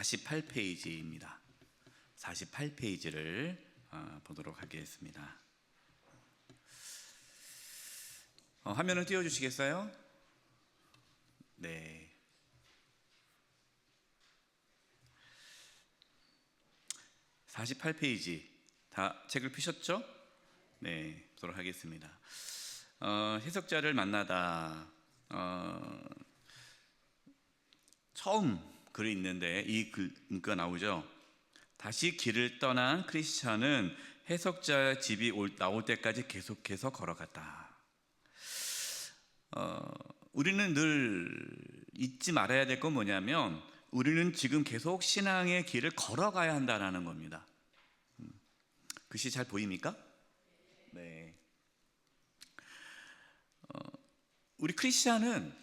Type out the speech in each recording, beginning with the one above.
48페이지입니다. 48페이지를 보도록 하겠습니다. 화면을 띄워주시겠어요? 네. 48페이지 다 책을 펴셨죠? 네, 보도록 하겠습니다. 해석자를 만나다. 처음 글이 있는데 이 글가 나오죠. 다시 길을 떠난 크리스찬은 해석자의 집이 나올 때까지 계속해서 걸어갔다. 우리는 늘 잊지 말아야 될 건 뭐냐면 우리는 지금 계속 신앙의 길을 걸어가야 한다는 겁니다. 글씨 잘 보입니까? 네. 우리 크리스찬은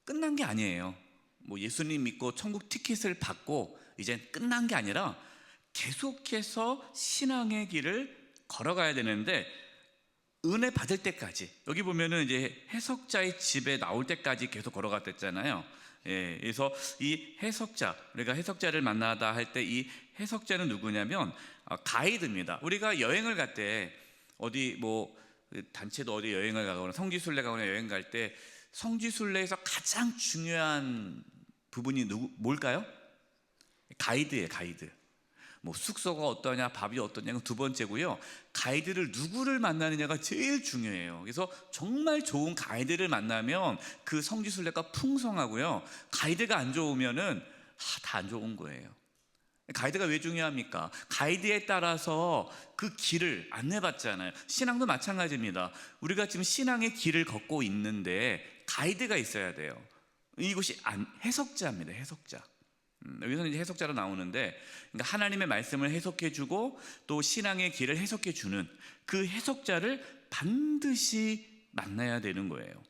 끝난 게 아니에요. 뭐 예수님 믿고 천국 티켓을 받고 이제 끝난 게 아니라 계속해서 신앙의 길을 걸어가야 되는데 은혜 받을 때까지, 여기 보면은 이제 해석자의 집에 나올 때까지 계속 걸어갔댔잖아요. 예, 그래서 이 해석자, 우리가 해석자를 만나다 할 때 이 해석자는 누구냐면 가이드입니다. 우리가 여행을 갈 때 어디 뭐 단체도 어디 여행을 가거나 성지순례 가거나 여행 갈 때 성지순례에서 가장 중요한 부분이 뭘까요? 가이드예요, 가이드. 뭐 숙소가 어떠냐, 밥이 어떠냐가 두 번째고요. 가이드를 누구를 만나느냐가 제일 중요해요. 그래서 정말 좋은 가이드를 만나면 그 성지순례가 풍성하고요. 가이드가 안 좋으면은 다 안 좋은 거예요. 가이드가 왜 중요합니까? 가이드에 따라서 그 길을 안내받잖아요. 신앙도 마찬가지입니다. 우리가 지금 신앙의 길을 걷고 있는데 가이드가 있어야 돼요. 이것이 해석자입니다. 해석자. 여기서는 이제 해석자로 나오는데, 그러니까 하나님의 말씀을 해석해주고 또 신앙의 길을 해석해주는 그 해석자를 반드시 만나야 되는 거예요.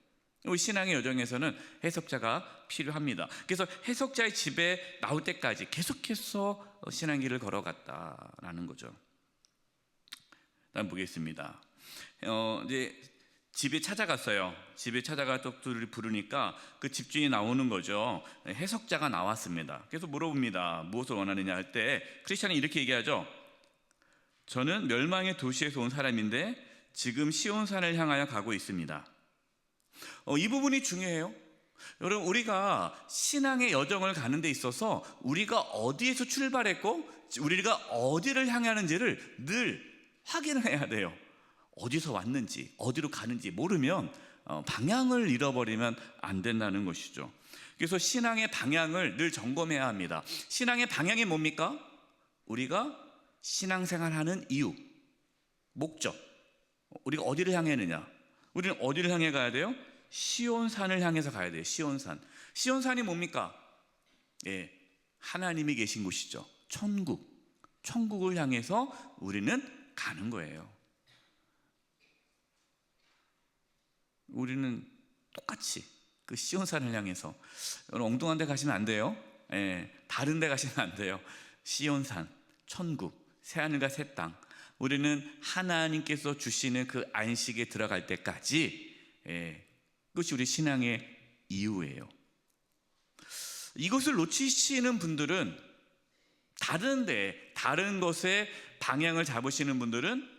우리 신앙의 여정에서는 해석자가 필요합니다. 그래서 해석자의 집에 나올 때까지 계속해서 신앙의 길을 걸어갔다라는 거죠. 다음 보겠습니다. 이제 집에 찾아갔어요. 집에 찾아가 떡들을 부르니까 그 집주인이 나오는 거죠. 해석자가 나왔습니다. 그래서 물어봅니다. 무엇을 원하느냐 할 때 크리스찬이 이렇게 얘기하죠. 저는 멸망의 도시에서 온 사람인데 지금 시온산을 향하여 가고 있습니다. 이 부분이 중요해요. 여러분, 우리가 신앙의 여정을 가는 데 있어서 우리가 어디에서 출발했고 우리가 어디를 향하는지를 늘 확인을 해야 돼요. 어디서 왔는지 어디로 가는지 모르면 방향을 잃어버리면 안 된다는 것이죠. 그래서 신앙의 방향을 늘 점검해야 합니다. 신앙의 방향이 뭡니까? 우리가 신앙생활하는 이유, 목적, 우리가 어디를 향했느냐. 우리는 어디를 향해 가야 돼요? 시온산을 향해서 가야 돼요. 시온산. 시온산이 뭡니까? 예, 하나님이 계신 곳이죠. 천국을 향해서 우리는 가는 거예요. 우리는 똑같이 그 시온산을 향해서, 여러분 엉뚱한 데 가시면 안 돼요. 예, 다른 데 가시면 안 돼요. 시온산, 천국, 새하늘과 새 땅, 우리는 하나님께서 주시는 그 안식에 들어갈 때까지, 그것이 우리 신앙의 이유예요. 이것을 놓치시는 분들은 다른 것에 방향을 잡으시는 분들은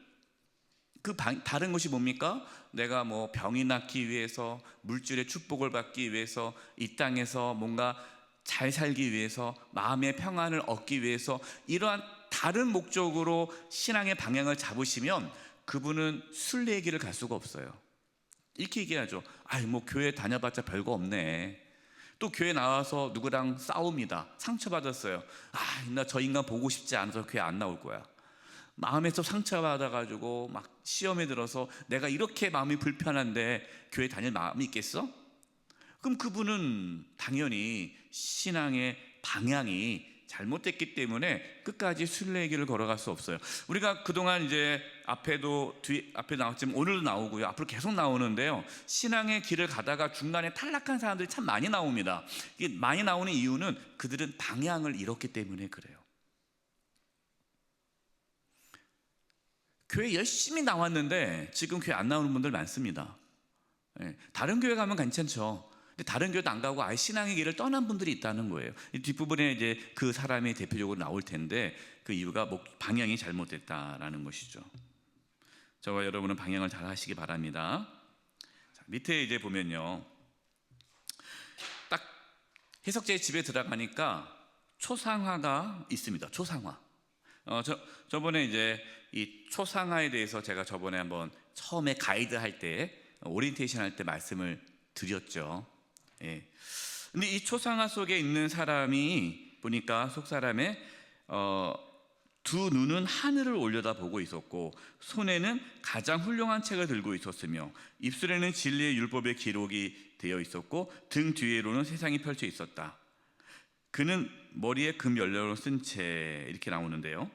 다른 것이 뭡니까? 내가 뭐 병이 낫기 위해서, 물질의 축복을 받기 위해서, 이 땅에서 뭔가 잘 살기 위해서, 마음의 평안을 얻기 위해서, 이러한 다른 목적으로 신앙의 방향을 잡으시면 그분은 순례의 길을 갈 수가 없어요. 이렇게 얘기하죠. 뭐 교회 다녀봤자 별거 없네. 또 교회 나와서 누구랑 싸웁니다. 상처받았어요. 나 저 인간 보고 싶지 않아서 교회 안 나올 거야. 마음에서 상처받아가지고 막 시험에 들어서 내가 이렇게 마음이 불편한데 교회 다닐 마음이 있겠어? 그럼 그분은 당연히 신앙의 방향이 잘못됐기 때문에 끝까지 순례의 길을 걸어갈 수 없어요. 우리가 그동안 이제 앞에 나왔지만 오늘도 나오고요. 앞으로 계속 나오는데요. 신앙의 길을 가다가 중간에 탈락한 사람들이 참 많이 나옵니다. 이게 많이 나오는 이유는 그들은 방향을 잃었기 때문에 그래요. 교회 열심히 나왔는데 지금 교회 안 나오는 분들 많습니다. 다른 교회 가면 괜찮죠. 근데 다른 교회도 안 가고 아예 신앙의 길을 떠난 분들이 있다는 거예요. 이 뒷부분에 이제 그 사람이 대표적으로 나올 텐데 그 이유가 방향이 잘못됐다라는 것이죠. 저와 여러분은 방향을 잘 하시기 바랍니다. 자, 밑에 이제 보면요, 딱 해석자의 집에 들어가니까 초상화가 있습니다. 초상화. 저번에 이제 이 초상화에 대해서 제가 저번에 한번 처음에 가이드 할 때, 오리엔테이션 할 때 말씀을 드렸죠. 예. 근데 이 초상화 속에 있는 사람이 보니까 속 사람의 두 눈은 하늘을 올려다보고 있었고 손에는 가장 훌륭한 책을 들고 있었으며 입술에는 진리의 율법의 기록이 되어 있었고 등 뒤로는 세상이 펼쳐 있었다. 그는 머리에 금 연료를 쓴 채, 이렇게 나오는데요.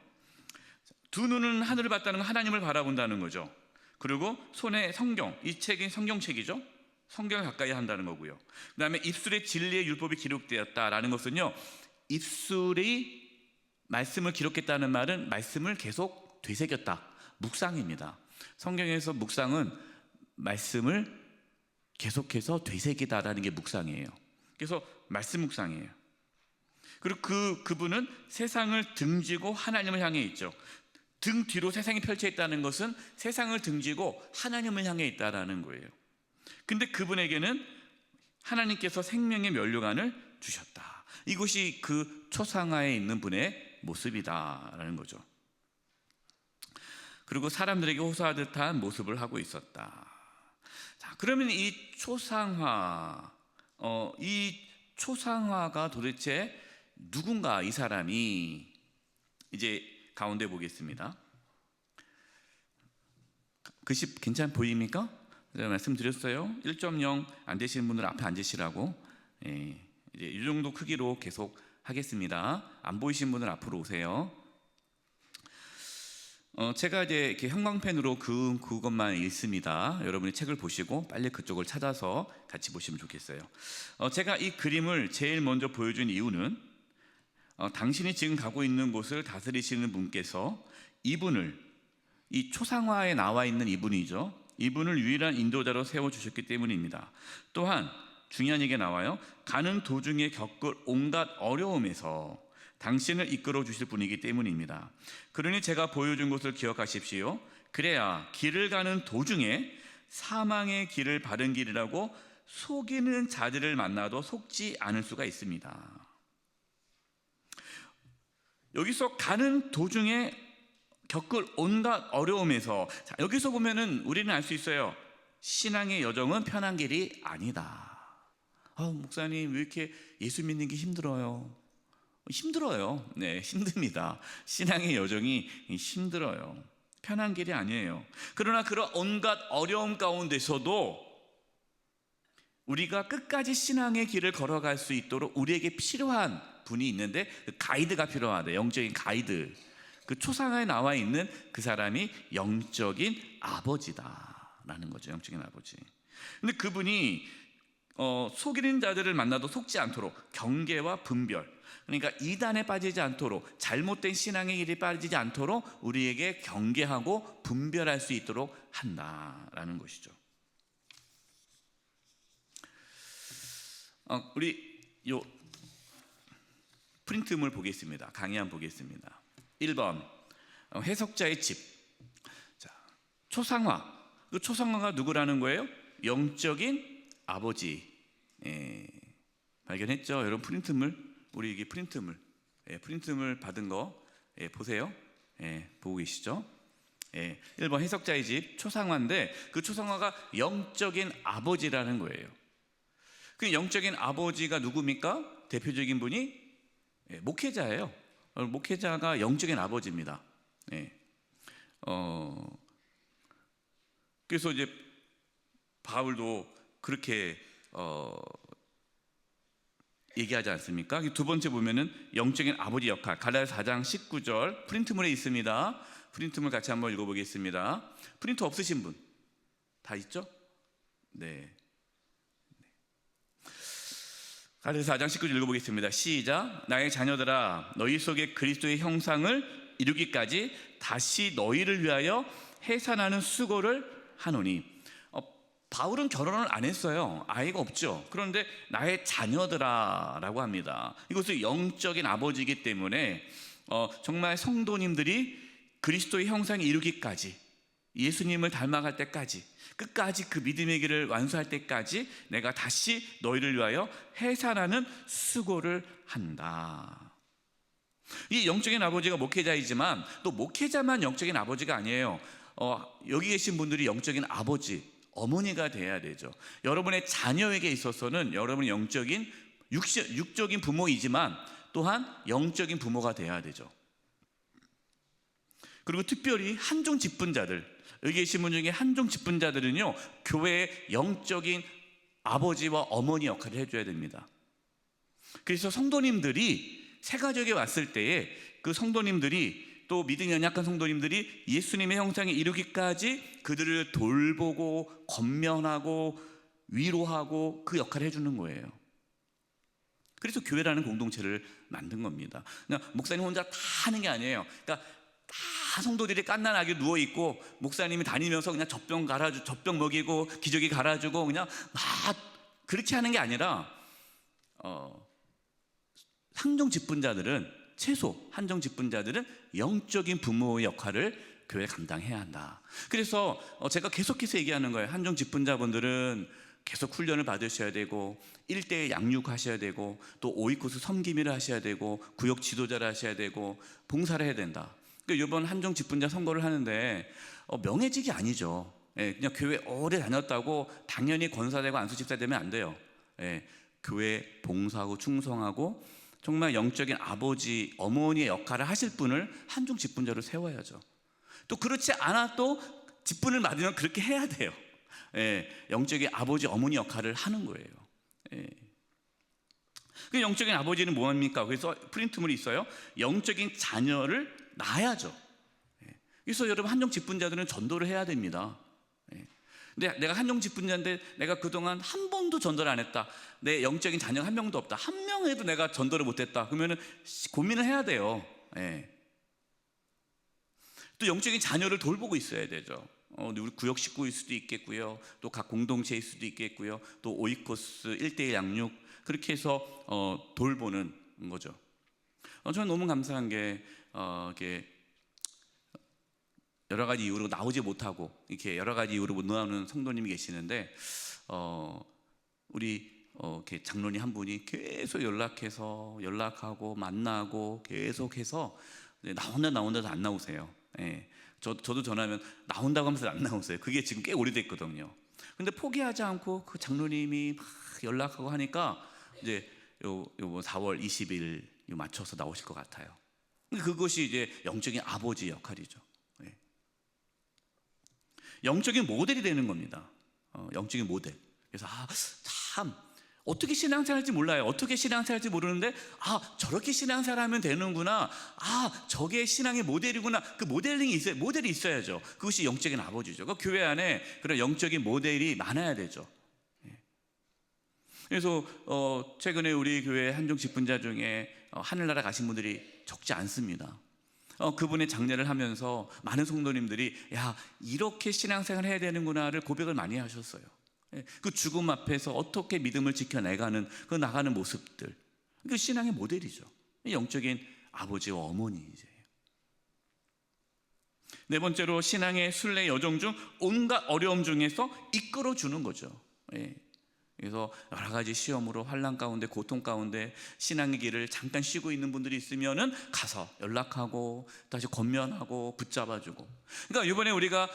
두 눈은 하늘을 봤다는 건 하나님을 바라본다는 거죠. 그리고 손에 성경, 이 책이 성경책이죠. 성경을 가까이 한다는 거고요. 그 다음에 입술에 진리의 율법이 기록되었다라는 것은요, 입술이 말씀을 기록했다는 말은 말씀을 계속 되새겼다, 묵상입니다. 성경에서 묵상은 말씀을 계속해서 되새기다라는 게 묵상이에요. 그래서 말씀 묵상이에요. 그리고 그분은 세상을 등지고 하나님을 향해 있죠. 등 뒤로 세상이 펼쳐 있다는 것은 세상을 등지고 하나님을 향해 있다라는 거예요. 근데 그분에게는 하나님께서 생명의 면류관을 주셨다. 이것이 그 초상화에 있는 분의 모습이다라는 거죠. 그리고 사람들에게 호소하듯한 모습을 하고 있었다. 자, 그러면 이 초상화가 도대체 누군가, 이 사람이. 이제 가운데 보겠습니다. 글씨 괜찮아 보입니까? 제가 말씀드렸어요. 1.0 안 되시는 분들 앞에 앉으시라고. 예, 이제 이 정도 크기로 계속 하겠습니다. 안 보이시는 분들 앞으로 오세요. 제가 이제 이렇게 형광펜으로 그것만 읽습니다. 여러분이 책을 보시고 빨리 그쪽을 찾아서 같이 보시면 좋겠어요. 제가 이 그림을 제일 먼저 보여준 이유는 당신이 지금 가고 있는 곳을 다스리시는 분께서 이분을, 이 초상화에 나와 있는 이분이죠, 이분을 유일한 인도자로 세워주셨기 때문입니다. 또한 중요한 얘기가 나와요. 가는 도중에 겪을 온갖 어려움에서 당신을 이끌어 주실 분이기 때문입니다. 그러니 제가 보여준 것을 기억하십시오. 그래야 길을 가는 도중에 사망의 길을 바른 길이라고 속이는 자들을 만나도 속지 않을 수가 있습니다. 여기서 가는 도중에 겪을 온갖 어려움에서, 자, 여기서 보면은 우리는 알 수 있어요. 신앙의 여정은 편한 길이 아니다. 목사님 왜 이렇게 예수 믿는 게 힘들어요? 힘들어요. 네, 힘듭니다. 신앙의 여정이 힘들어요. 편한 길이 아니에요. 그러나 그런 온갖 어려움 가운데서도 우리가 끝까지 신앙의 길을 걸어갈 수 있도록 우리에게 필요한 분이 있는데, 그 가이드가 필요하다. 영적인 가이드. 그 초상화에 나와 있는 그 사람이 영적인 아버지다라는 거죠. 영적인 아버지. 근데 그분이 속이는 자들을 만나도 속지 않도록 경계와 분별, 그러니까 이단에 빠지지 않도록, 잘못된 신앙의 길에 빠지지 않도록 우리에게 경계하고 분별할 수 있도록 한다라는 것이죠. 우리 요 프린트물 보겠습니다. 강의안 보겠습니다. 1번 해석자의 집. 자, 초상화. 그 초상화가 누구라는 거예요? 영적인 아버지. 발견했죠? 여러분 프린트물, 우리 이게 프린트물, 프린트물 받은 거 보세요. 보고 계시죠? 1번 해석자의 집 초상화인데, 그 초상화가 영적인 아버지라는 거예요. 그 영적인 아버지가 누굽니까? 대표적인 분이 목회자예요. 목회자가 영적인 아버지입니다. 그래서 이제 바울도 그렇게 얘기하지 않습니까? 두 번째 보면은 영적인 아버지 역할, 갈라디아서 4장 19절 프린트물에 있습니다. 프린트물 같이 한번 읽어보겠습니다. 프린트 없으신 분 다 있죠? 네. 갈라디아서 4장 19절 읽어보겠습니다. 시작. 나의 자녀들아, 너희 속에 그리스도의 형상을 이루기까지 다시 너희를 위하여 해산하는 수고를 하노니. 바울은 결혼을 안 했어요. 아이가 없죠. 그런데 나의 자녀들아라고 합니다. 이것은 영적인 아버지이기 때문에 정말 성도님들이 그리스도의 형상에 이르기까지, 예수님을 닮아갈 때까지, 끝까지 그 믿음의 길을 완수할 때까지 내가 다시 너희를 위하여 해산하는 수고를 한다. 이 영적인 아버지가 목회자이지만 또 목회자만 영적인 아버지가 아니에요. 여기 계신 분들이 영적인 아버지, 어머니가 돼야 되죠. 여러분의 자녀에게 있어서는 여러분의 영적인 육적인 부모이지만 또한 영적인 부모가 돼야 되죠. 그리고 특별히 한종 직분자들, 여기 계신 분 중에 한종 직분자들은요, 교회의 영적인 아버지와 어머니 역할을 해줘야 됩니다. 그래서 성도님들이 새가족에 왔을 때에 그 성도님들이, 또 믿음이 연약한 성도님들이 예수님의 형상에 이르기까지 그들을 돌보고 건면하고 위로하고 그 역할을 해주는 거예요. 그래서 교회라는 공동체를 만든 겁니다. 그냥 목사님 혼자 다 하는 게 아니에요. 그러니까 다 성도들이 갓난아기 누워있고 목사님이 다니면서 그냥 젖병 먹이고 기저귀 갈아주고 그냥 막 그렇게 하는 게 아니라 한정 직분자들은 영적인 부모의 역할을 교회에 감당해야 한다. 그래서 제가 계속해서 얘기하는 거예요. 한정 직분자분들은 계속 훈련을 받으셔야 되고 1대1 양육하셔야 되고 또 오이코스 섬김일을 하셔야 되고 구역 지도자를 하셔야 되고 봉사를 해야 된다. 그러니까 이번 한정 직분자 선거를 하는데 명예직이 아니죠. 그냥 교회 오래 다녔다고 당연히 권사되고 안수집사 되면 안 돼요. 교회 봉사하고 충성하고 정말 영적인 아버지, 어머니의 역할을 하실 분을 한종 직분자로 세워야죠. 또 그렇지 않아도 직분을 받으면 그렇게 해야 돼요. 영적인 아버지, 어머니 역할을 하는 거예요. 그 영적인 아버지는 뭐합니까? 그래서 프린트물이 있어요. 영적인 자녀를 낳아야죠. 그래서 여러분 한종 직분자들은 전도를 해야 됩니다. 근데 내가 한종 직분자인데 내가 그동안 한 번도 전도를 안 했다. 내 영적인 자녀가 한 명도 없다. 한 명에도 내가 전도를 못했다. 그러면은 고민을 해야 돼요. 또 영적인 자녀를 돌보고 있어야 되죠. 우리 구역 식구일 수도 있겠고요. 또 각 공동체일 수도 있겠고요. 또 오이코스 1대1 양육 그렇게 해서 돌보는 거죠. 저는 너무 감사한 게 이렇게 여러 가지 이유로 나오지 못하고 이렇게 여러 가지 이유로 못 나오는 성도님이 계시는데 우리 이렇게 장로님 한 분이 계속 연락하고 만나고 계속해서 나온다도 안 나오세요. 저도 전화하면 나온다고 하면서 안 나오세요. 그게 지금 꽤 오래됐거든요. 근데 포기하지 않고 그 장로님이 막 연락하고 하니까 이제 요 4월 20일 맞춰서 나오실 것 같아요. 그것이 이제 영적인 아버지 역할이죠. 영적인 모델이 되는 겁니다. 영적인 모델. 그래서 참 어떻게 신앙생활할지 몰라요. 어떻게 신앙생활할지 모르는데 저렇게 신앙생활하면 되는구나. 저게 신앙의 모델이구나. 그 모델링이 있어요. 모델이 있어야죠. 그것이 영적인 아버지죠. 그 교회 안에 그런 영적인 모델이 많아야 되죠. 그래서 최근에 우리 교회 한종 직분자 중에 하늘나라 가신 분들이 적지 않습니다. 그분의 장례를 하면서 많은 성도님들이 이렇게 신앙생활을 해야 되는구나를 고백을 많이 하셨어요. 그 죽음 앞에서 어떻게 믿음을 지켜내가는 그 나가는 모습들, 그 신앙의 모델이죠. 영적인 아버지와 어머니이죠. 네 번째로 신앙의 순례 여정 중 온갖 어려움 중에서 이끌어주는 거죠. 그래서 여러 가지 시험으로 환난 가운데 고통 가운데 신앙의 길을 잠깐 쉬고 있는 분들이 있으면은 가서 연락하고 다시 권면하고 붙잡아주고. 그러니까 이번에 우리가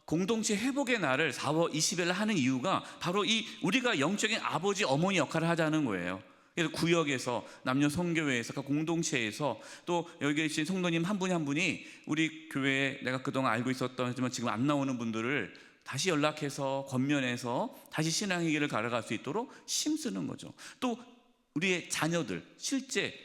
공동체 회복의 날을 4월 20일 하는 이유가 바로 이 우리가 영적인 아버지 어머니 역할을 하자는 거예요. 그래서 구역에서 남녀 성교회에서 그 공동체에서 또 여기 계신 성도님 한 분이 우리 교회에 내가 그동안 알고 있었던 하지만 지금 안 나오는 분들을 다시 연락해서 권면해서 다시 신앙의 길을 걸어갈 수 있도록 힘쓰는 거죠. 또 우리의 자녀들, 실제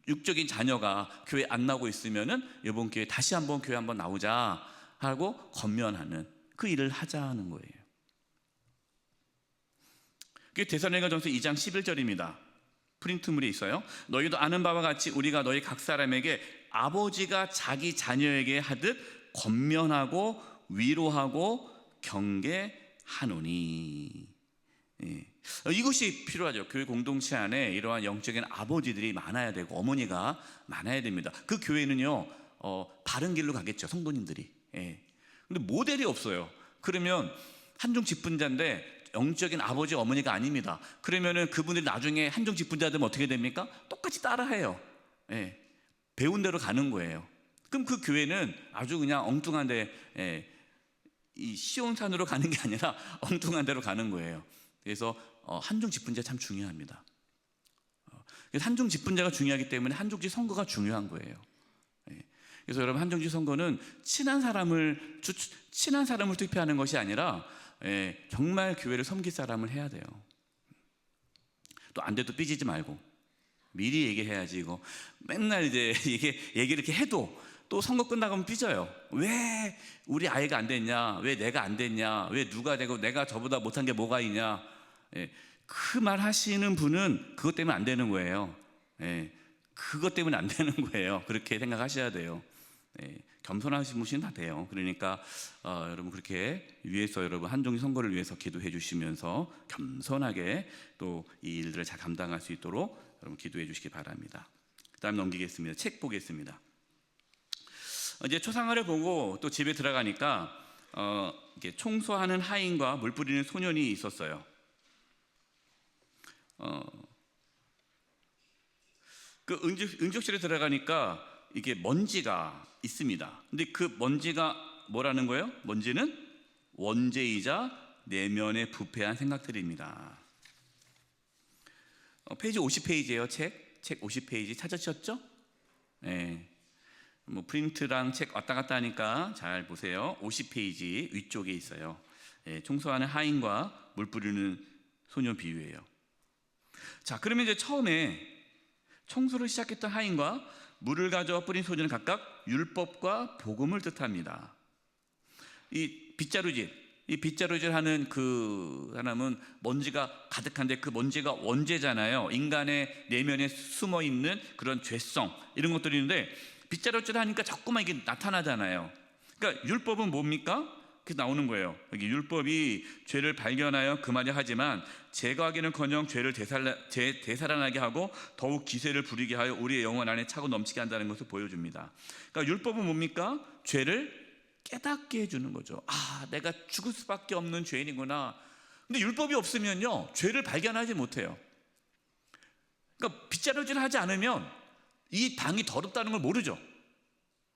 육적인 자녀가 교회 안 나오고 있으면은 이번 기회에 다시 한번 교회 한번 나오자 하고 권면하는 그 일을 하자는 거예요. 그게 데살로니가전서 2장 11절입니다. 프린트물이 있어요. 너희도 아는 바와 같이 우리가 너희 각 사람에게 아버지가 자기 자녀에게 하듯 권면하고 위로하고 경계하였으니. 하노니. 예. 이것이 필요하죠. 교회 공동체 안에 이러한 영적인 아버지들이 많아야 되고 어머니가 많아야 됩니다. 그 교회는요 바른 길로 가겠죠, 성도님들이. 예. 근데 모델이 없어요. 그러면 한중 직분자인데 영적인 아버지 어머니가 아닙니다. 그러면은 그분들이 나중에 한중 직분자 되면 어떻게 됩니까? 똑같이 따라해요. 예. 배운 대로 가는 거예요. 그럼 그 교회는 아주 그냥 엉뚱한데, 이 시온산으로 가는 게 아니라 엉뚱한 데로 가는 거예요. 그래서 한중 직분자 참 중요합니다. 그래서 한중 직분자가 중요하기 때문에 한중직 선거가 중요한 거예요. 그래서 여러분, 한중직 선거는 친한 사람을 투표하는 것이 아니라 정말 교회를 섬길 사람을 해야 돼요. 또 안 돼도 삐지지 말고 미리 얘기해야지. 이거 맨날 이제 얘기 이렇게 해도 또 선거 끝나가면 삐져요. 왜 우리 아이가 안 됐냐, 왜 내가 안 됐냐, 왜 누가 되고 내가 저보다 못한 게 뭐가 있냐. 그 말 하시는 분은 그것 때문에 안 되는 거예요. 그것 때문에 안 되는 거예요. 그렇게 생각하셔야 돼요. 겸손하신 분은 다 돼요. 그러니까 여러분, 그렇게 위해서 여러분 한중직 선거를 위해서 기도해 주시면서 겸손하게 또 이 일들을 잘 감당할 수 있도록 여러분 기도해 주시기 바랍니다. 그다음 넘기겠습니다. 책 보겠습니다. 이제 초상화를 보고 또 집에 들어가니까 이렇게 청소하는 하인과 물 뿌리는 소년이 있었어요. 그 응접실에 들어가니까 이게 먼지가 있습니다. 근데 그 먼지가 뭐라는 거예요? 먼지는 원죄이자 내면의 부패한 생각들입니다. 페이지 50페이지예요. 책 50페이지 찾으셨죠? 네. 뭐 프린트랑 책 왔다 갔다 하니까 잘 보세요. 50페이지 위쪽에 있어요. 청소하는 하인과 물 뿌리는 소년 비유예요. 자, 그러면 이제 처음에 청소를 시작했던 하인과 물을 가져와 뿌린 소년은 각각 율법과 복음을 뜻합니다. 이 빗자루질 하는 그 사람은 먼지가 가득한데 그 먼지가 원죄잖아요. 인간의 내면에 숨어 있는 그런 죄성, 이런 것들이 있는데 빗자루질 하니까 자꾸만 이게 나타나잖아요. 그러니까 율법은 뭡니까? 그게 나오는 거예요. 여기 율법이 죄를 발견하여 금하려 하지만 제거하기는커녕 죄를 되살아나게 하고 더욱 기세를 부리게 하여 우리의 영혼 안에 차고 넘치게 한다는 것을 보여줍니다. 그러니까 율법은 뭡니까? 죄를 깨닫게 해주는 거죠. 아, 내가 죽을 수밖에 없는 죄인이구나. 근데 율법이 없으면요, 죄를 발견하지 못해요. 그러니까 빗자루질을 하지 않으면 이 방이 더럽다는 걸 모르죠.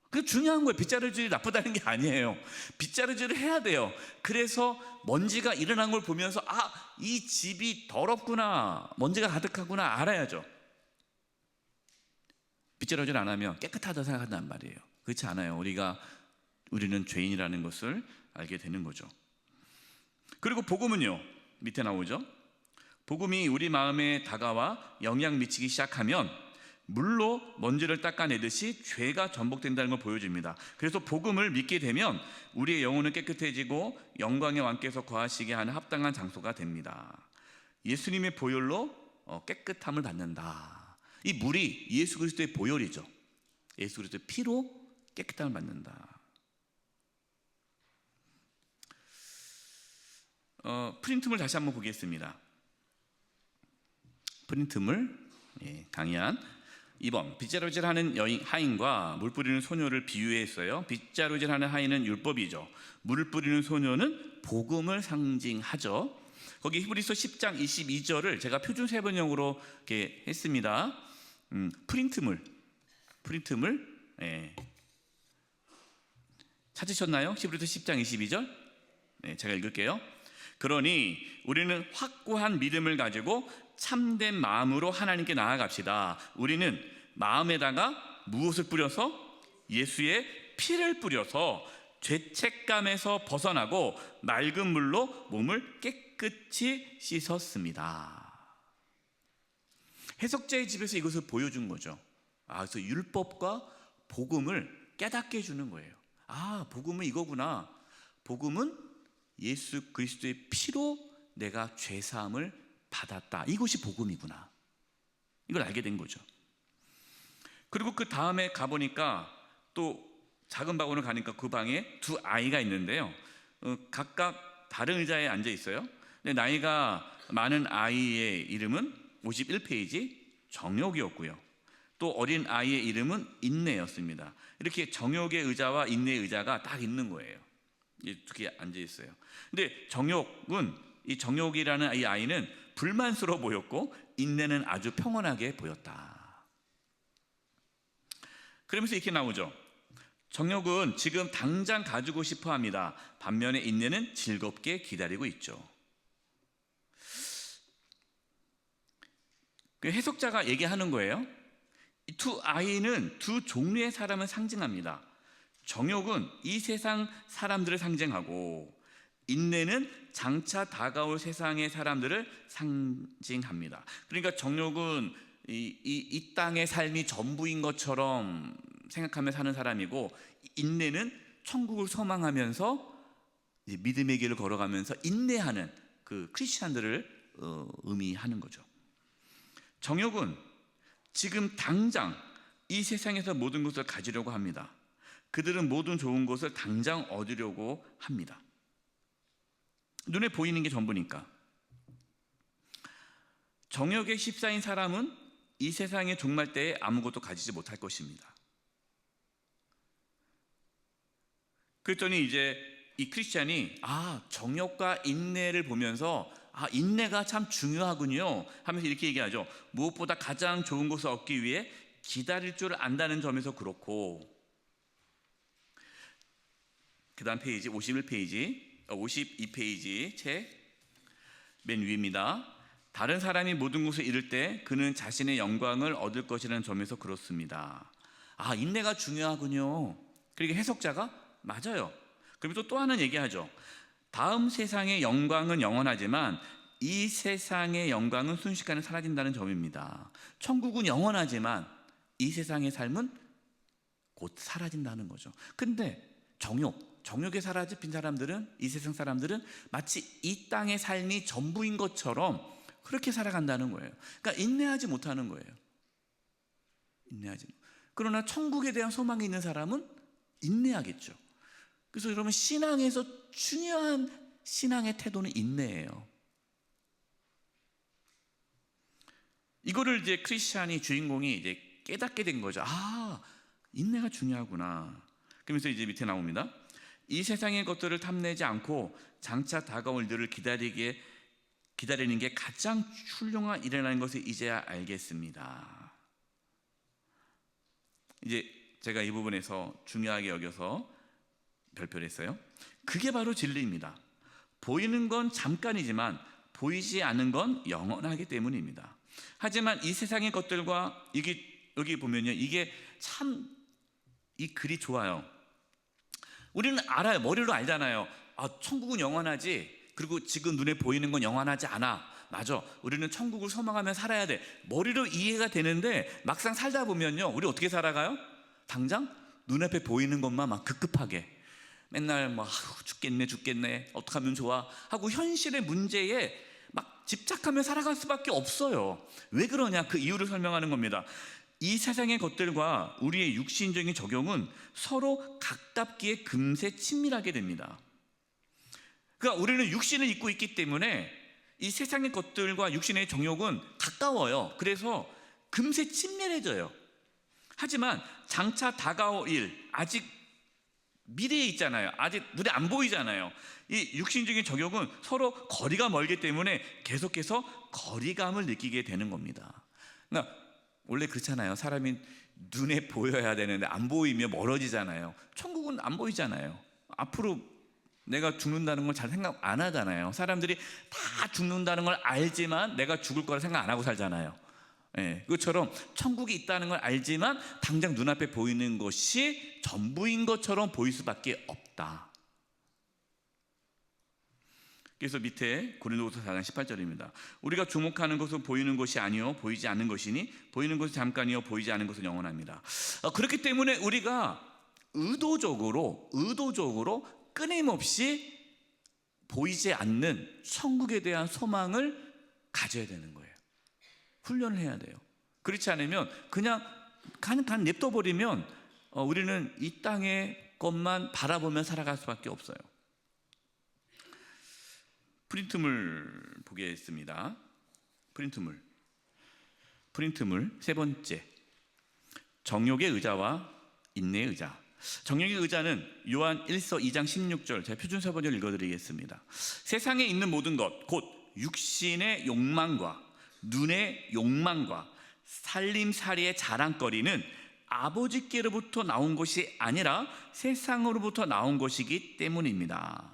그게 중요한 거예요. 빗자루질이 나쁘다는 게 아니에요. 빗자루질을 해야 돼요. 그래서 먼지가 일어난 걸 보면서 이 집이 더럽구나, 먼지가 가득하구나 알아야죠. 빗자루질 안 하면 깨끗하다 생각한단 말이에요. 그렇지 않아요. 우리는 죄인이라는 것을 알게 되는 거죠. 그리고 복음은요, 밑에 나오죠. 복음이 우리 마음에 다가와 영향 미치기 시작하면 물로 먼지를 닦아내듯이 죄가 전복된다는 걸 보여줍니다. 그래서 복음을 믿게 되면 우리의 영혼은 깨끗해지고 영광의 왕께서 거하시게 하는 합당한 장소가 됩니다. 예수님의 보혈로 깨끗함을 받는다. 이 물이 예수 그리스도의 보혈이죠. 예수 그리스도의 피로 깨끗함을 받는다. 프린트물 다시 한번 보겠습니다. 프린트물 강의한 2번, 빗자루질하는 하인과 물 뿌리는 소녀를 비유했어요. 빗자루질하는 하인은 율법이죠. 물 뿌리는 소녀는 복음을 상징하죠. 거기 히브리서 10장 22절을 제가 표준 세번역으로 이렇게 했습니다. 프린트물 찾으셨나요? 히브리서 10장 22절. 제가 읽을게요. 그러니 우리는 확고한 믿음을 가지고 참된 마음으로 하나님께 나아갑시다. 우리는 마음에다가 무엇을 뿌려서? 예수의 피를 뿌려서 죄책감에서 벗어나고 맑은 물로 몸을 깨끗이 씻었습니다. 해석자의 집에서 이것을 보여준 거죠. 그래서 율법과 복음을 깨닫게 해주는 거예요. 복음은 이거구나. 복음은 예수 그리스도의 피로 내가 죄사함을 받았다. 이것이 복음이구나. 이걸 알게 된 거죠. 그리고 그 다음에 가보니까 또 작은 방으로 가니까 그 방에 두 아이가 있는데요. 각각 다른 의자에 앉아 있어요. 근데 나이가 많은 아이의 이름은 51페이지 정욕이었고요. 또 어린 아이의 이름은 인내였습니다. 이렇게 정욕의 의자와 인내의 의자가 딱 있는 거예요. 이렇게 앉아 있어요. 근데 이 정욕이라는 이 아이는 불만스러워 보였고 인내는 아주 평온하게 보였다. 그러면서 이렇게 나오죠. 정욕은 지금 당장 가지고 싶어 합니다. 반면에 인내는 즐겁게 기다리고 있죠. 그 해석자가 얘기하는 거예요. 이 두 아이는 두 종류의 사람을 상징합니다. 정욕은 이 세상 사람들을 상징하고 인내는 장차 다가올 세상의 사람들을 상징합니다. 그러니까 정욕은 이 땅의 삶이 전부인 것처럼 생각하며 사는 사람이고, 인내는 천국을 소망하면서 믿음의 길을 걸어가면서 인내하는 그 크리스찬들을 의미하는 거죠. 정욕은 지금 당장 이 세상에서 모든 것을 가지려고 합니다. 그들은 모든 좋은 것을 당장 얻으려고 합니다. 눈에 보이는 게 전부니까. 정욕에 십사인 사람은 이 세상의 종말 때에 아무것도 가지지 못할 것입니다. 그랬더니 이제 이 크리스찬이 정욕과 인내를 보면서 인내가 참 중요하군요 하면서 이렇게 얘기하죠. 무엇보다 가장 좋은 것을 얻기 위해 기다릴 줄 안다는 점에서 그렇고, 그 다음 페이지 52페이지 책 맨 위입니다. 다른 사람이 모든 것을 잃을 때 그는 자신의 영광을 얻을 것이라는 점에서 그렇습니다. 인내가 중요하군요. 그리고 해석자가 맞아요. 그리고 또 하나는 얘기하죠. 다음 세상의 영광은 영원하지만 이 세상의 영광은 순식간에 사라진다는 점입니다. 천국은 영원하지만 이 세상의 삶은 곧 사라진다는 거죠. 근데 정욕에 사라진 사람들은, 이 세상 사람들은 마치 이 땅의 삶이 전부인 것처럼 그렇게 살아간다는 거예요. 그러니까 인내하지 못하는 거예요. 그러나 천국에 대한 소망이 있는 사람은 인내하겠죠. 그래서 여러분, 신앙에서 중요한 신앙의 태도는 인내예요. 이거를 이제 크리스찬이, 주인공이 이제 깨닫게 된 거죠. 인내가 중요하구나. 그러면서 이제 밑에 나옵니다. 이 세상의 것들을 탐내지 않고 장차 다가올 일을 기다리는 게 가장 훌륭한 일이라는 것을 이제야 알겠습니다. 이제 제가 이 부분에서 중요하게 여겨서 별표를 했어요. 그게 바로 진리입니다. 보이는 건 잠깐이지만 보이지 않는 건 영원하기 때문입니다. 하지만 이 세상의 것들과 여기 보면요, 이게 참 이 글이 좋아요. 우리는 알아요. 머리로 알잖아요. 천국은 영원하지. 그리고 지금 눈에 보이는 건 영원하지 않아. 맞아. 우리는 천국을 소망하며 살아야 돼. 머리로 이해가 되는데 막상 살다 보면요, 우리 어떻게 살아가요? 당장 눈앞에 보이는 것만 막 급급하게 맨날 죽겠네 어떡하면 좋아 하고 현실의 문제에 막 집착하며 살아갈 수밖에 없어요. 왜 그러냐? 그 이유를 설명하는 겁니다. 이 세상의 것들과 우리의 육신적인 적용은 서로 가깝기에 금세 친밀하게 됩니다. 그러니까 우리는 육신을 입고 있기 때문에 이 세상의 것들과 육신의 정욕은 가까워요. 그래서 금세 친밀해져요. 하지만 장차 다가올 일, 아직 미래에 있잖아요. 아직 눈에 안 보이잖아요. 이 육신적인 적용은 서로 거리가 멀기 때문에 계속해서 거리감을 느끼게 되는 겁니다. 그러니까 원래 그렇잖아요. 사람이 눈에 보여야 되는데 안 보이면 멀어지잖아요. 천국은 안 보이잖아요. 앞으로 내가 죽는다는 걸 잘 생각 안 하잖아요. 사람들이 다 죽는다는 걸 알지만 내가 죽을 거라 생각 안 하고 살잖아요. 그것처럼 천국이 있다는 걸 알지만 당장 눈앞에 보이는 것이 전부인 것처럼 보일 수밖에 없다. 그래서 밑에 고린도후서 4장 18절입니다. 우리가 주목하는 것은 보이는 것이 아니요 보이지 않는 것이니 보이는 것은 잠깐이요 보이지 않는 것은 영원합니다. 그렇기 때문에 우리가 의도적으로 끊임없이 보이지 않는 천국에 대한 소망을 가져야 되는 거예요. 훈련을 해야 돼요. 그렇지 않으면 그냥 냅둬버리면 우리는 이 땅의 것만 바라보며 살아갈 수밖에 없어요. 프린트물 보겠습니다. 프린트물 세 번째, 정욕의 의자와 인내의 의자. 정욕의 의자는 요한 1서 2장 16절, 제가 표준사본을 읽어드리겠습니다. 세상에 있는 모든 것, 곧 육신의 욕망과 눈의 욕망과 살림살이의 자랑거리는 아버지께로부터 나온 것이 아니라 세상으로부터 나온 것이기 때문입니다.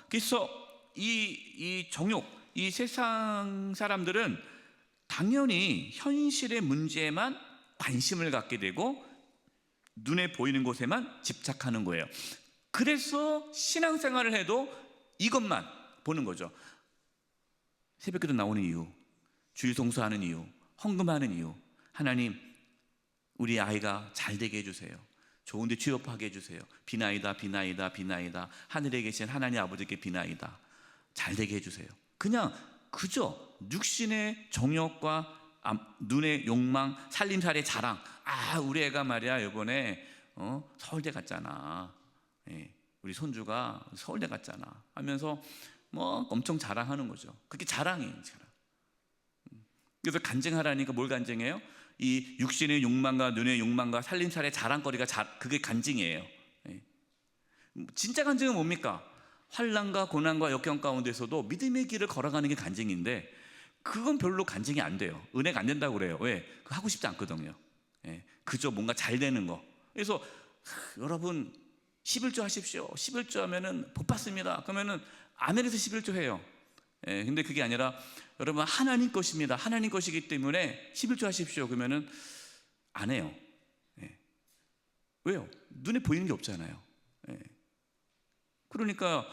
그래서 이 정욕, 이 세상 사람들은 당연히 현실의 문제에만 관심을 갖게 되고 눈에 보이는 곳에만 집착하는 거예요. 그래서 신앙생활을 해도 이것만 보는 거죠. 새벽기도 나오는 이유, 주일 성수하는 이유, 헌금하는 이유, 하나님 우리 아이가 잘 되게 해주세요. 좋은 데 취업하게 해주세요. 비나이다 비나이다 비나이다. 하늘에 계신 하나님 아버지께 비나이다. 잘 되게 해주세요. 그냥 그저 육신의 정욕과 눈의 욕망, 살림살이의 자랑. 우리 애가 말이야 이번에 서울대 갔잖아. 우리 손주가 서울대 갔잖아 하면서 뭐 엄청 자랑하는 거죠. 그게 자랑이에요, 자랑. 그래서 간증하라니까 뭘 간증해요? 이 육신의 욕망과 눈의 욕망과 살림살이의 자랑거리가 그게 간증이에요. 진짜 간증은 뭡니까? 환난과 고난과 역경 가운데서도 믿음의 길을 걸어가는 게 간증인데, 그건 별로 간증이 안 돼요. 은혜가 안 된다고 그래요. 왜? 그거 하고 싶지 않거든요. 그저 뭔가 잘 되는 거. 그래서 여러분 11조 하십시오. 11조 하면은 복 받습니다. 그러면은 아멘에서 11조 해요. 근데 그게 아니라 여러분 하나님 것입니다. 하나님 것이기 때문에 11조 하십시오. 그러면은 안 해요. 왜요? 눈에 보이는 게 없잖아요. 그러니까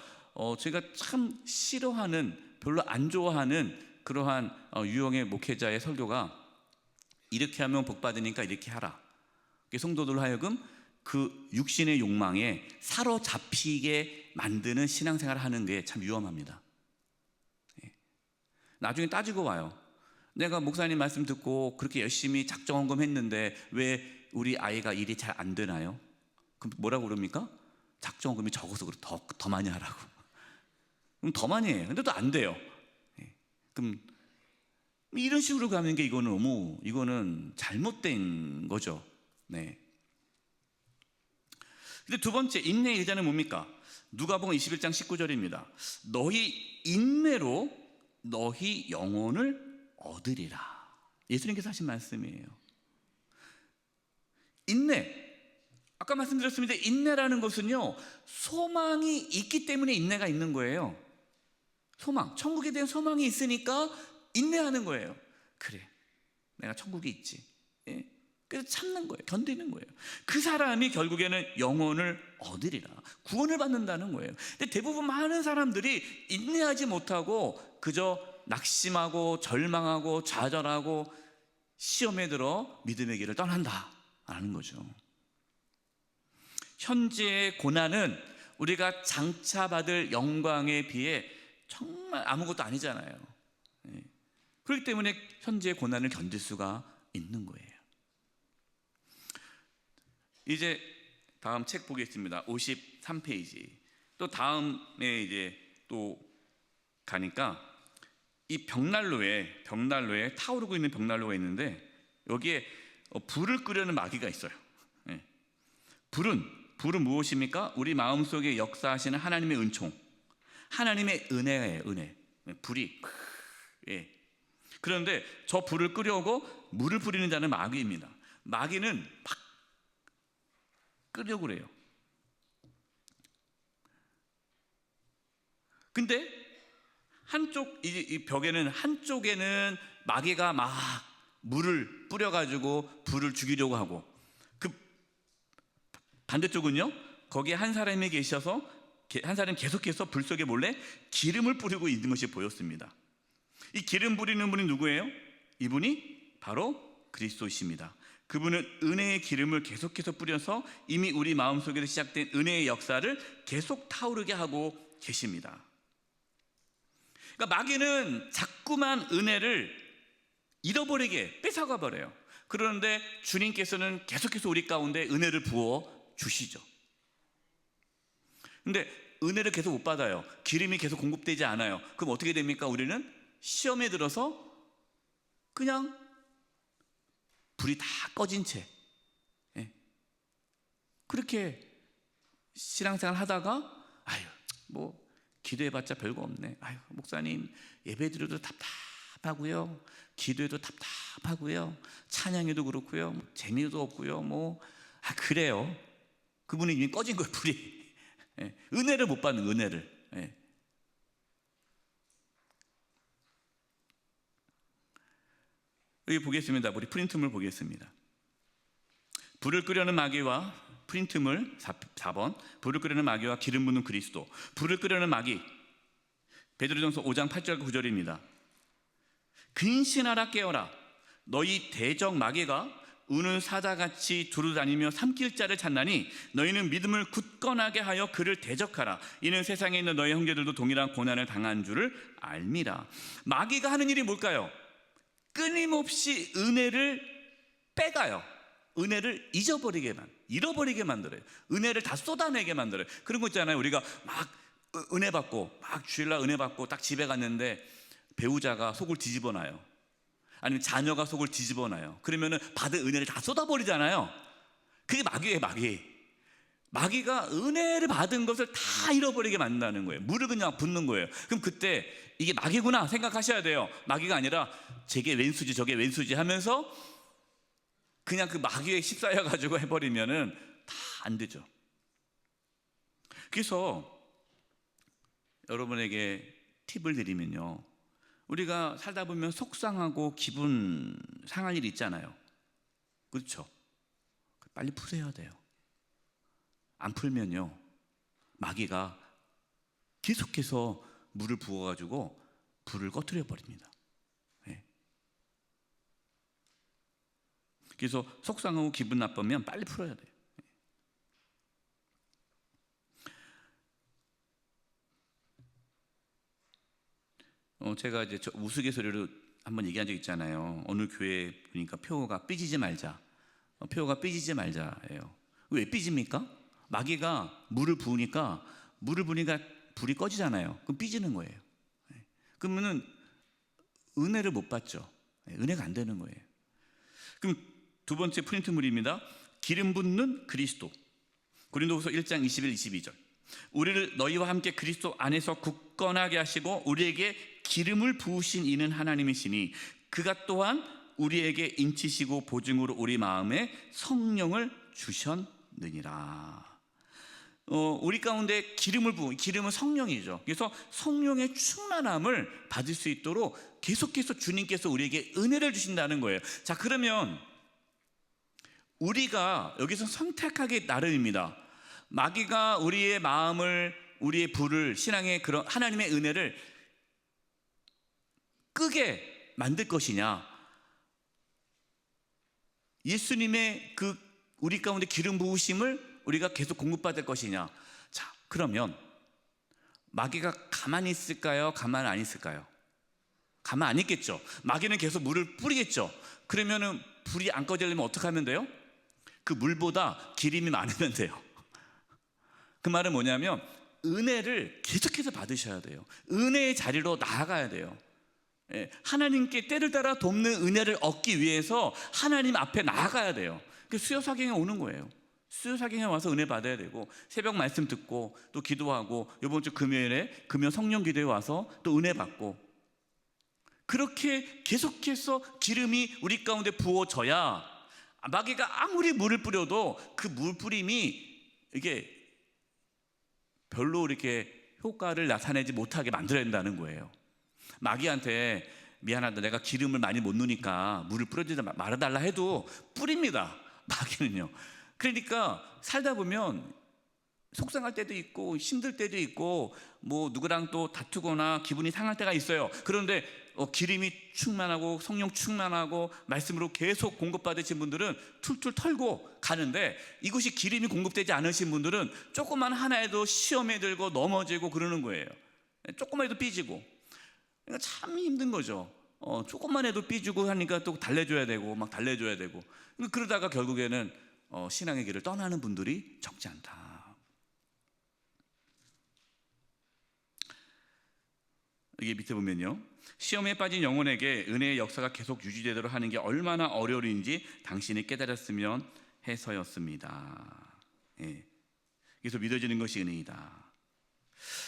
제가 참 싫어하는, 별로 안 좋아하는 그러한 유형의 목회자의 설교가, 이렇게 하면 복 받으니까 이렇게 하라. 성도들 하여금 그 육신의 욕망에 사로잡히게 만드는 신앙생활을 하는 게 참 위험합니다. 나중에 따지고 와요. 내가 목사님 말씀 듣고 그렇게 열심히 작정헌금 했는데 왜 우리 아이가 일이 잘 안 되나요? 그럼 뭐라고 그럽니까? 작정헌금이 적어서 더 많이 하라고. 그럼 더 많이 해요. 근데 또 안 돼요. 그럼 이런 식으로 가는 게 이거는 잘못된 거죠. 근데 두 번째, 인내의 의자는 뭡니까? 누가복음 21장 19절입니다. 너희 인내로 너희 영혼을 얻으리라. 예수님께서 하신 말씀이에요. 인내. 아까 말씀드렸습니다. 인내라는 것은요, 소망이 있기 때문에 인내가 있는 거예요. 소망, 천국에 대한 소망이 있으니까 인내하는 거예요. 그래, 내가 천국에 있지. 그래서 참는 거예요. 견디는 거예요. 그 사람이 결국에는 영혼을 얻으리라, 구원을 받는다는 거예요. 근데 대부분 많은 사람들이 인내하지 못하고 그저 낙심하고 절망하고 좌절하고 시험에 들어 믿음의 길을 떠난다라는 거죠. 현재의 고난은 우리가 장차 받을 영광에 비해 정말 아무것도 아니잖아요. 그렇기 때문에 현재의 고난을 견딜 수가 있는 거예요. 이제 다음 책 보겠습니다. 53페이지. 또 다음에 이제 또 가니까 이 벽난로에 타오르고 있는 벽난로가 있는데, 여기에 불을 끄려는 마귀가 있어요. 불은 무엇입니까? 우리 마음속에 역사하시는 하나님의 은총, 하나님의 은혜예요. 은혜. 불이. 그런데 저 불을 끄려고 물을 뿌리는 자는 마귀입니다. 마귀는 막 끄려고 그래요. 근데 이 벽에는 한쪽에는 마귀가 막 물을 뿌려가지고 불을 죽이려고 하고, 그 반대쪽은요, 거기에 한 사람이 계셔서 한 사람이 계속해서 불 속에 몰래 기름을 뿌리고 있는 것이 보였습니다. 이 기름 뿌리는 분이 누구예요? 이분이 바로 그리스도이십니다. 그분은 은혜의 기름을 계속해서 뿌려서 이미 우리 마음속에서 시작된 은혜의 역사를 계속 타오르게 하고 계십니다. 그러니까 마귀는 자꾸만 은혜를 잃어버리게 뺏어가 버려요. 그런데 주님께서는 계속해서 우리 가운데 은혜를 부어 주시죠. 근데 은혜를 계속 못 받아요. 기름이 계속 공급되지 않아요. 그럼 어떻게 됩니까? 우리는 시험에 들어서 그냥 불이 다 꺼진 채, 예, 그렇게 신앙생활 하다가 아유 뭐 기도해봤자 별거 없네. 아유 목사님 예배드려도 답답하고요, 기도해도 답답하고요, 찬양해도 그렇고요, 재미도 없고요, 뭐 그래요. 그분이 이미 꺼진 거예요, 불이. 예, 은혜를 못 받는, 은혜를. 예. 여기 보겠습니다. 우리 프린트물 보겠습니다. 불을 끄려는 마귀와 프린트물 4번, 불을 끄려는 마귀와 기름 붓는 그리스도. 불을 끄려는 마귀, 베드로전서 5장 8절 9절입니다. 근신하라 깨어라. 너희 대적 마귀가 우는 사자같이 두루다니며 삼킬 자를 찾나니 너희는 믿음을 굳건하게 하여 그를 대적하라. 이는 세상에 있는 너희 형제들도 동일한 고난을 당한 줄을 알미라. 마귀가 하는 일이 뭘까요? 끊임없이 은혜를 빼가요. 은혜를 잃어버리게 만들어요. 은혜를 다 쏟아내게 만들어요. 그런 거 있잖아요. 우리가 막 은혜 받고 막 주일날 은혜 받고 딱 집에 갔는데 배우자가 속을 뒤집어 놔요. 아니면 자녀가 속을 뒤집어 놔요. 그러면은 받은 은혜를 다 쏟아버리잖아요. 그게 마귀예요, 마귀. 마귀가 은혜를 받은 것을 다 잃어버리게 만든다는 거예요. 물을 그냥 붓는 거예요. 그럼 그때 이게 마귀구나 생각하셔야 돼요. 마귀가 아니라 제게 왼수지 저게 왼수지 하면서 그냥 그 마귀에 휩싸여 가지고 해버리면은 다 안 되죠. 그래서 여러분에게 팁을 드리면요, 우리가 살다 보면 속상하고 기분 상할 일이 있잖아요. 그렇죠? 빨리 푸셔야 돼요. 안 풀면요, 마귀가 계속해서 물을 부어가지고 불을 꺼트려 버립니다. 네. 그래서 속상하고 기분 나쁘면 빨리 풀어야 돼요. 제가 이제 우스갯소리로 한번 얘기한 적 있잖아요. 어느 교회 보니까 표어가 삐지지 말자. 표어가 삐지지 말자예요. 왜 삐집니까? 마귀가 물을 부으니까 불이 꺼지잖아요. 그럼 삐지는 거예요. 그러면은 은혜를 못 받죠. 은혜가 안 되는 거예요. 그럼 두 번째 프린트물입니다. 기름 붓는 그리스도. 고린도후서 1장 21, 22절. 우리를 너희와 함께 그리스도 안에서 굳건하게 하시고 우리에게 기름을 부으신 이는 하나님이시니 그가 또한 우리에게 인치시고 보증으로 우리 마음에 성령을 주셨느니라. 우리 가운데 기름은 성령이죠. 그래서 성령의 충만함을 받을 수 있도록 계속해서 주님께서 우리에게 은혜를 주신다는 거예요. 자, 그러면 우리가 여기서 선택하기 나름입니다. 마귀가 우리의 마음을, 우리의 불을, 신앙의 그런 하나님의 은혜를 끄게 만들 것이냐, 예수님의 그 우리 가운데 기름 부으심을 우리가 계속 공급받을 것이냐. 자, 그러면 마귀가 가만히 있을까요? 가만 안 있을까요? 가만 안 있겠죠. 마귀는 계속 물을 뿌리겠죠. 그러면은 불이 안 꺼지려면 어떻게 하면 돼요? 그 물보다 기름이 많으면 돼요. 그 말은 뭐냐면 은혜를 계속해서 받으셔야 돼요. 은혜의 자리로 나아가야 돼요. 하나님께 때를 따라 돕는 은혜를 얻기 위해서 하나님 앞에 나아가야 돼요. 수요사경에 오는 거예요. 수요사경에 와서 은혜 받아야 되고, 새벽 말씀 듣고 또 기도하고, 이번 주 금요일에 금요 성령 기도에 와서 또 은혜 받고, 그렇게 계속해서 기름이 우리 가운데 부어져야 마귀가 아무리 물을 뿌려도 그 물 뿌림이 이게 별로 이렇게 효과를 나타내지 못하게 만들어야 된다는 거예요. 마귀한테 미안하다, 내가 기름을 많이 못 넣으니까 물을 뿌려주지 말아달라 해도 뿌립니다, 마귀는요. 그러니까 살다 보면 속상할 때도 있고 힘들 때도 있고 뭐 누구랑 또 다투거나 기분이 상할 때가 있어요. 그런데 기름이 충만하고 성령 충만하고 말씀으로 계속 공급받으신 분들은 툴툴 털고 가는데, 이것이 기름이 공급되지 않으신 분들은 조금만 하나에도 시험에 들고 넘어지고 그러는 거예요. 조금만 해도 삐지고. 그러니까 참 힘든 거죠. 조금만 해도 삐지고 하니까 또 달래줘야 되고 막 달래줘야 되고, 그러다가 결국에는 신앙의 길을 떠나는 분들이 적지 않다. 여기 밑에 보면요, 시험에 빠진 영혼에게 은혜의 역사가 계속 유지되도록 하는 게 얼마나 어려운지 당신이 깨달았으면 해서였습니다. 예. 그래서 믿어지는 것이 은혜이다.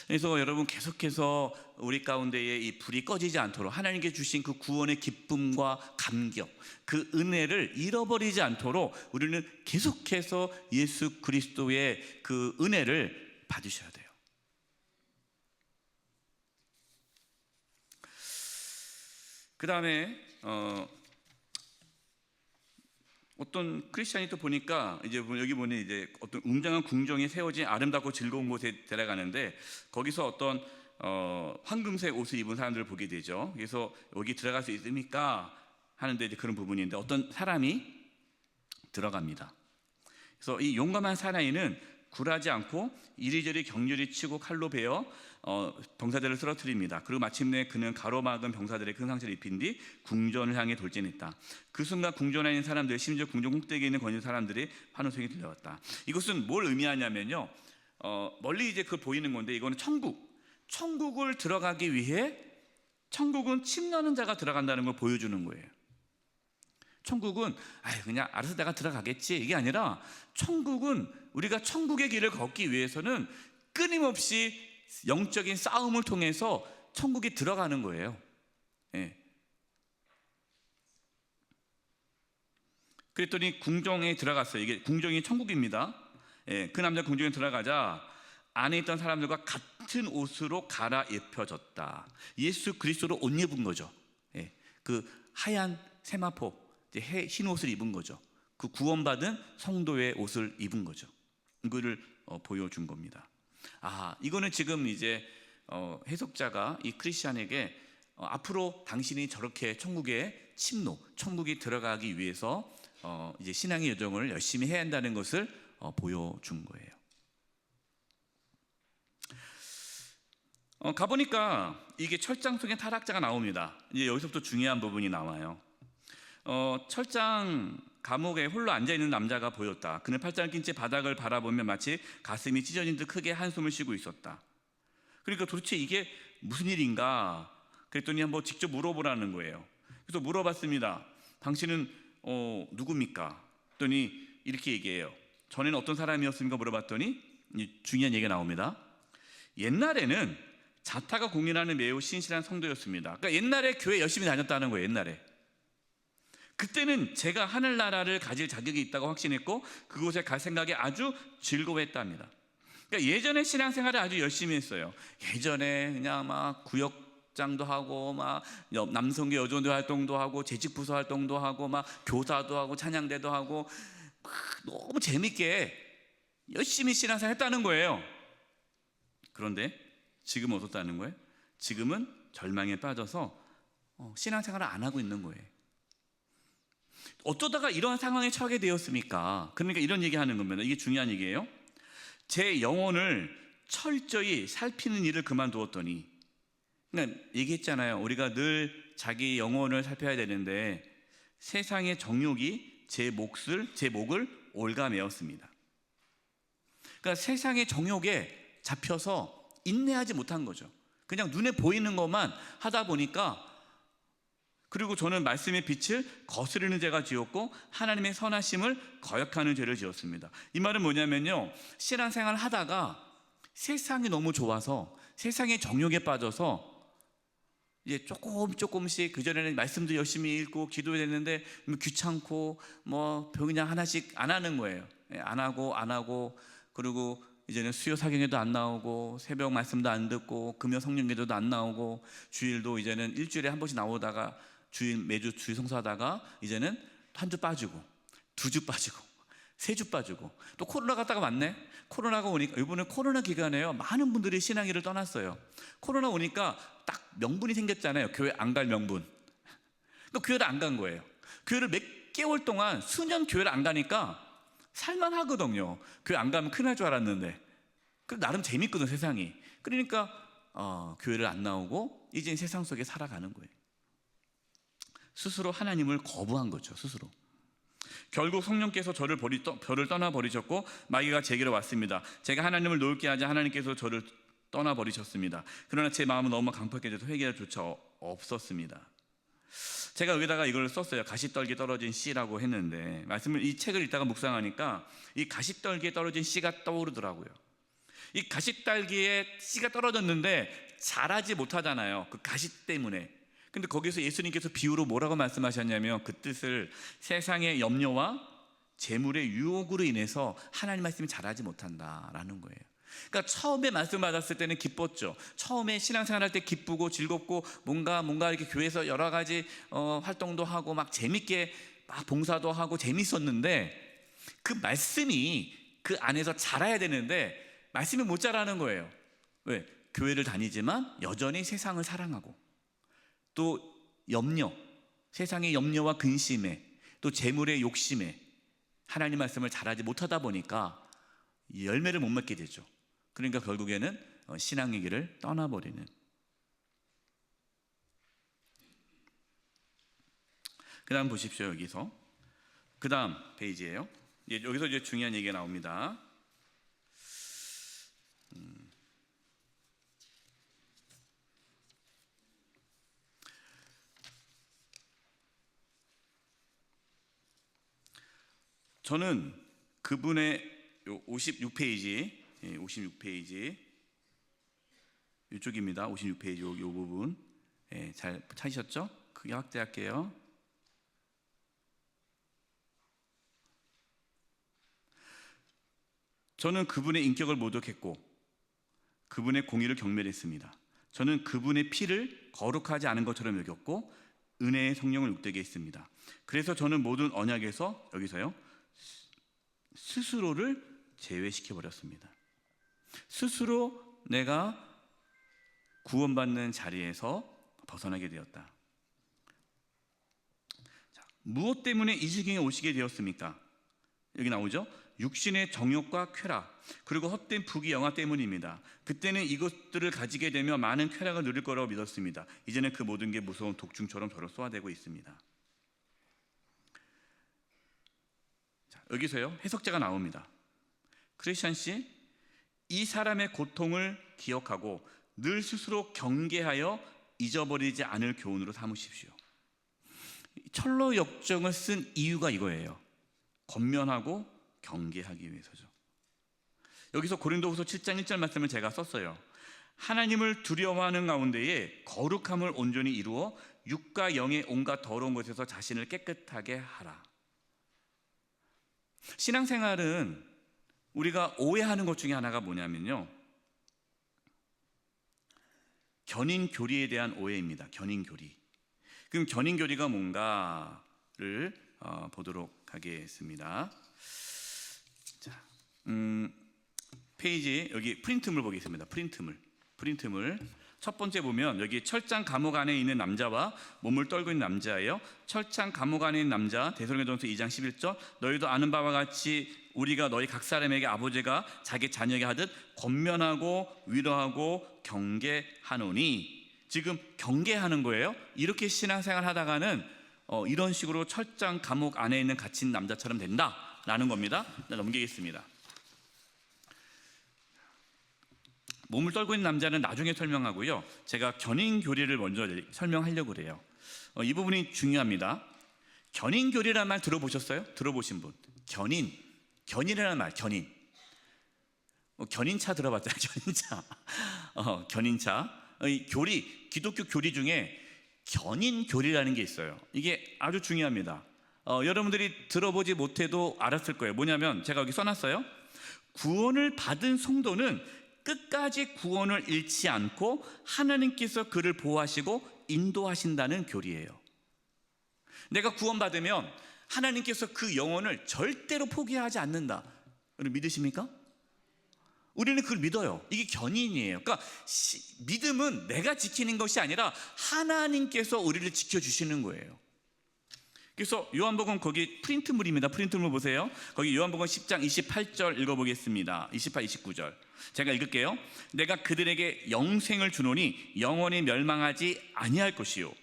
그래서 여러분, 계속해서 우리 가운데에 이 불이 꺼지지 않도록 하나님께 주신 그 구원의 기쁨과 감격, 그 은혜를 잃어버리지 않도록 우리는 계속해서 예수 그리스도의 그 은혜를 받으셔야 돼요. 그 다음에 어떤 크리스찬이 또 보니까 이제 여기 보니 이제 어떤 웅장한 궁정에 세워진 아름답고 즐거운 곳에 데려가는데, 거기서 어떤 황금색 옷을 입은 사람들을 보게 되죠. 그래서 여기 들어갈 수 있습니까? 하는데 이제 그런 부분인데, 어떤 사람이 들어갑니다. 그래서 이 용감한 사나이는 굴하지 않고 이리저리 격렬히 치고 칼로 베어 병사들을 쓰러뜨립니다. 그리고 마침내 그는 가로막은 병사들의 큰 상처를 입힌 뒤 궁전을 향해 돌진했다. 그 순간 궁전 안에 있는 사람들, 심지어 궁전 꼭대기에 있는 거짓 사람들이 환호성이 들려왔다. 이것은 뭘 의미하냐면요, 멀리 이제 그 보이는 건데, 이거는 천국을 들어가기 위해, 천국은 침노하는 자가 들어간다는 걸 보여주는 거예요. 천국은 그냥 알아서 내가 들어가겠지, 이게 아니라, 천국은 우리가 천국의 길을 걷기 위해서는 끊임없이 영적인 싸움을 통해서 천국에 들어가는 거예요. 예. 그랬더니 궁정에 들어갔어요. 이게 궁정이 천국입니다. 예. 그 남자 궁정에 들어가자 안에 있던 사람들과 같은 옷으로 갈아입혀졌다. 예수 그리스도로 옷 입은 거죠. 예. 그 하얀 세마포, 흰 옷을 입은 거죠. 그 구원받은 성도의 옷을 입은 거죠. 이거를 보여준 겁니다. 이거는 지금 이제 해석자가 이 크리스찬에게 앞으로 당신이 저렇게 천국에 천국에 들어가기 위해서 이제 신앙의 여정을 열심히 해야 한다는 것을 보여준 거예요. 가보니까 이게 철장 속에 타락자가 나옵니다. 이제 여기서부터 중요한 부분이 나와요. 철장 감옥에 홀로 앉아있는 남자가 보였다. 그는 팔짱을 낀 채 바닥을 바라보며 마치 가슴이 찢어진 듯 크게 한숨을 쉬고 있었다. 그러니까 도대체 이게 무슨 일인가? 그랬더니 한번 직접 물어보라는 거예요. 그래서 물어봤습니다. 당신은 누굽니까? 그랬더니 이렇게 얘기해요. 전에는 어떤 사람이었습니까? 물어봤더니 중요한 얘기가 나옵니다. 옛날에는 자타가 공인하는 매우 신실한 성도였습니다. 그러니까 옛날에 교회 열심히 다녔다는 거예요. 옛날에. 그때는 제가 하늘나라를 가질 자격이 있다고 확신했고 그곳에 갈 생각에 아주 즐거워했답니다. 그러니까 예전에 신앙생활을 아주 열심히 했어요. 예전에 그냥 막 구역장도 하고 막 남성교 여전도 활동도 하고 재직부서 활동도 하고 막 교사도 하고 찬양대도 하고 너무 재밌게 열심히 신앙생활 했다는 거예요. 그런데 지금은 어떻다는 거예요? 지금은 절망에 빠져서 신앙생활을 안 하고 있는 거예요. 어쩌다가 이런 상황에 처하게 되었습니까? 그러니까 이런 얘기하는 겁니다. 이게 중요한 얘기예요. 제 영혼을 철저히 살피는 일을 그만두었더니, 그러니까 얘기했잖아요. 우리가 늘 자기 영혼을 살펴야 되는데 세상의 정욕이 제 목을 올가매었습니다. 그러니까 세상의 정욕에 잡혀서 인내하지 못한 거죠. 그냥 눈에 보이는 것만 하다 보니까, 그리고 저는 말씀의 빛을 거스르는 죄가 지었고 하나님의 선하심을 거역하는 죄를 지었습니다. 이 말은 뭐냐면요, 신앙생활 하다가 세상이 너무 좋아서 세상의 정욕에 빠져서 이제 조금씩, 그전에는 말씀도 열심히 읽고 기도해야 되는데 귀찮고 그냥 하나씩 안 하는 거예요. 안 하고 그리고 이제는 수요 사경에도 안 나오고 새벽 말씀도 안 듣고 금요 성령 기도도 안 나오고 주일도 이제는 일주일에 한 번씩 나오다가 매주 주일 성수하다가 이제는 한 주 빠지고, 2주 빠지고, 3주 빠지고, 또 코로나가 갔다가 왔네. 코로나가 오니까, 이번에 코로나 기간에요, 많은 분들이 신앙길을 떠났어요. 코로나 오니까 딱 명분이 생겼잖아요. 교회 안 갈 명분. 그러니까 교회를 안 간 거예요. 교회를 몇 개월 동안, 수년 교회를 안 가니까 살만하거든요. 교회 안 가면 큰일 날 줄 알았는데, 나름 재밌거든 세상이. 그러니까 교회를 안 나오고 이제 세상 속에 살아가는 거예요. 스스로 하나님을 거부한 거죠. 스스로. 결국 성령께서 저를 떠나버리셨고 마귀가 제게로 왔습니다. 제가 하나님을 놓을게 하자 하나님께서 저를 떠나버리셨습니다. 그러나 제 마음은 너무 강팍해져서 회개할 조차 없었습니다. 제가 여기다가 이걸 썼어요. 가시떨기에 떨어진 씨라고 했는데, 이 책을 읽다가 묵상하니까 이 가시떨기에 떨어진 씨가 떠오르더라고요. 이 가시떨기에 씨가 떨어졌는데 자라지 못하잖아요, 그 가시 때문에. 근데 거기서 예수님께서 비유로 뭐라고 말씀하셨냐면, 그 뜻을 세상의 염려와 재물의 유혹으로 인해서 하나님 말씀이 자라지 못한다라는 거예요. 그러니까 처음에 말씀 받았을 때는 기뻤죠. 처음에 신앙생활할 때 기쁘고 즐겁고 뭔가 이렇게 교회에서 여러 가지 활동도 하고 막 재밌게 막 봉사도 하고 재밌었는데, 그 말씀이 그 안에서 자라야 되는데 말씀이 못 자라는 거예요. 왜? 교회를 다니지만 여전히 세상을 사랑하고, 또 염려, 세상의 염려와 근심에, 또 재물의 욕심에 하나님 말씀을 잘하지 못하다 보니까 열매를 못 맺게 되죠. 그러니까 결국에는 신앙의 길을 떠나버리는. 그 다음 보십시오. 여기서 그 다음 페이지예요. 여기서 이제 중요한 얘기가 나옵니다. 저는 그분의 56페이지 이쪽입니다. 56페이지 이 부분 잘 찾으셨죠? 크게 확대할게요. 저는 그분의 인격을 모독했고 그분의 공의를 경멸했습니다. 저는 그분의 피를 거룩하지 않은 것처럼 여겼고 은혜의 성령을 욕되게 했습니다. 그래서 저는 모든 언약에서 여기서요 스스로를 제외시켜버렸습니다. 스스로 내가 구원받는 자리에서 벗어나게 되었다. 자, 무엇 때문에 이 지경에 오시게 되었습니까? 여기 나오죠? 육신의 정욕과 쾌락, 그리고 헛된 부귀영화 때문입니다. 그때는 이것들을 가지게 되면 많은 쾌락을 누릴 거라고 믿었습니다. 이제는 그 모든 게 무서운 독중처럼 저를 쏘아대고 있습니다. 자, 여기서요 해석자가 나옵니다. 크리스찬 씨, 이 사람의 고통을 기억하고 늘 스스로 경계하여 잊어버리지 않을 교훈으로 삼으십시오. 철로 역정을 쓴 이유가 이거예요. 권면하고 경계하기 위해서죠. 여기서 고린도후서 7장 1절 말씀을 제가 썼어요. 하나님을 두려워하는 가운데에 거룩함을 온전히 이루어 육과 영의 온갖 더러운 것에서 자신을 깨끗하게 하라. 신앙생활은 우리가 오해하는 것 중에 하나가 뭐냐면요, 견인교리에 대한 오해입니다. 견인교리. 그럼 견인교리가 뭔가를 보도록 하겠습니다. 자, 페이지 여기 프린트물 보겠습니다. 프린트물 첫 번째 보면 여기 철장 감옥 안에 있는 남자와 몸을 떨고 있는 남자예요. 철장 감옥 안에 있는 남자, 데살로니가전서 2장 11절, 너희도 아는 바와 같이 우리가 너희 각 사람에게 아버지가 자기 자녀에게 하듯 권면하고 위로하고 경계하노니. 지금 경계하는 거예요. 이렇게 신앙생활 하다가는 이런 식으로 철장 감옥 안에 있는 갇힌 남자처럼 된다라는 겁니다. 넘기겠습니다. 몸을 떨고 있는 남자는 나중에 설명하고요, 제가 견인교리를 먼저 설명하려고 그래요. 이 부분이 중요합니다. 견인교리라는 말 들어보셨어요? 들어보신 분? 견인이라는 말, 견인. 견인차 들어봤잖아요. 견인차. 이 교리, 기독교 교리 중에 견인교리라는 게 있어요. 이게 아주 중요합니다. 여러분들이 들어보지 못해도 알았을 거예요. 뭐냐면 제가 여기 써놨어요. 구원을 받은 성도는 끝까지 구원을 잃지 않고 하나님께서 그를 보호하시고 인도하신다는 교리예요. 내가 구원받으면 하나님께서 그 영혼을 절대로 포기하지 않는다. 여러분 믿으십니까? 우리는 그걸 믿어요. 이게 견인이에요. 그러니까 믿음은 내가 지키는 것이 아니라 하나님께서 우리를 지켜주시는 거예요. 그래서 요한복음 거기 프린트물입니다. 프린트물 보세요. 거기 요한복음 10장 28절 읽어보겠습니다. 28, 29절 제가 읽을게요. 내가 그들에게 영생을 주노니 영원히 멸망하지 아니할 것이요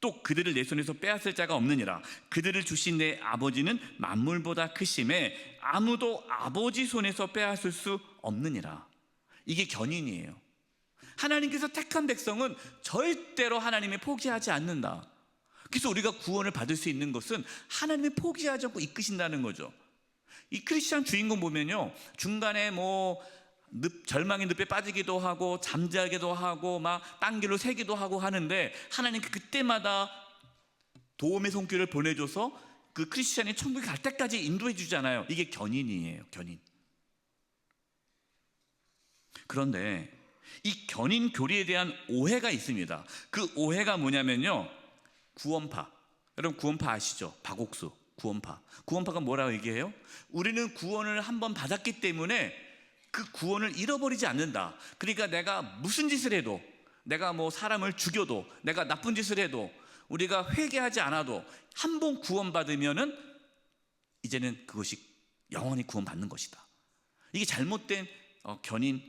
또 그들을 내 손에서 빼앗을 자가 없느니라. 그들을 주신 내 아버지는 만물보다 크심에 아무도 아버지 손에서 빼앗을 수 없느니라. 이게 견인이에요. 하나님께서 택한 백성은 절대로 하나님이 포기하지 않는다. 그래서 우리가 구원을 받을 수 있는 것은 하나님이 포기하지 않고 이끄신다는 거죠. 이 크리스찬 주인공 보면요, 중간에 절망의 늪에 빠지기도 하고 잠자기도 하고 막 딴 길로 새기도 하고 하는데 하나님께 그때마다 도움의 손길을 보내줘서 그 크리스찬이 천국에 갈 때까지 인도해 주잖아요. 이게 견인이에요, 견인. 그런데 이 견인 교리에 대한 오해가 있습니다. 그 오해가 뭐냐면요, 구원파. 여러분 구원파 아시죠? 박옥수 구원파. 구원파가 뭐라고 얘기해요? 우리는 구원을 한번 받았기 때문에 그 구원을 잃어버리지 않는다. 그러니까 내가 무슨 짓을 해도, 내가 사람을 죽여도, 내가 나쁜 짓을 해도, 우리가 회개하지 않아도 한 번 구원받으면은 이제는 그것이 영원히 구원받는 것이다. 이게 잘못된 견인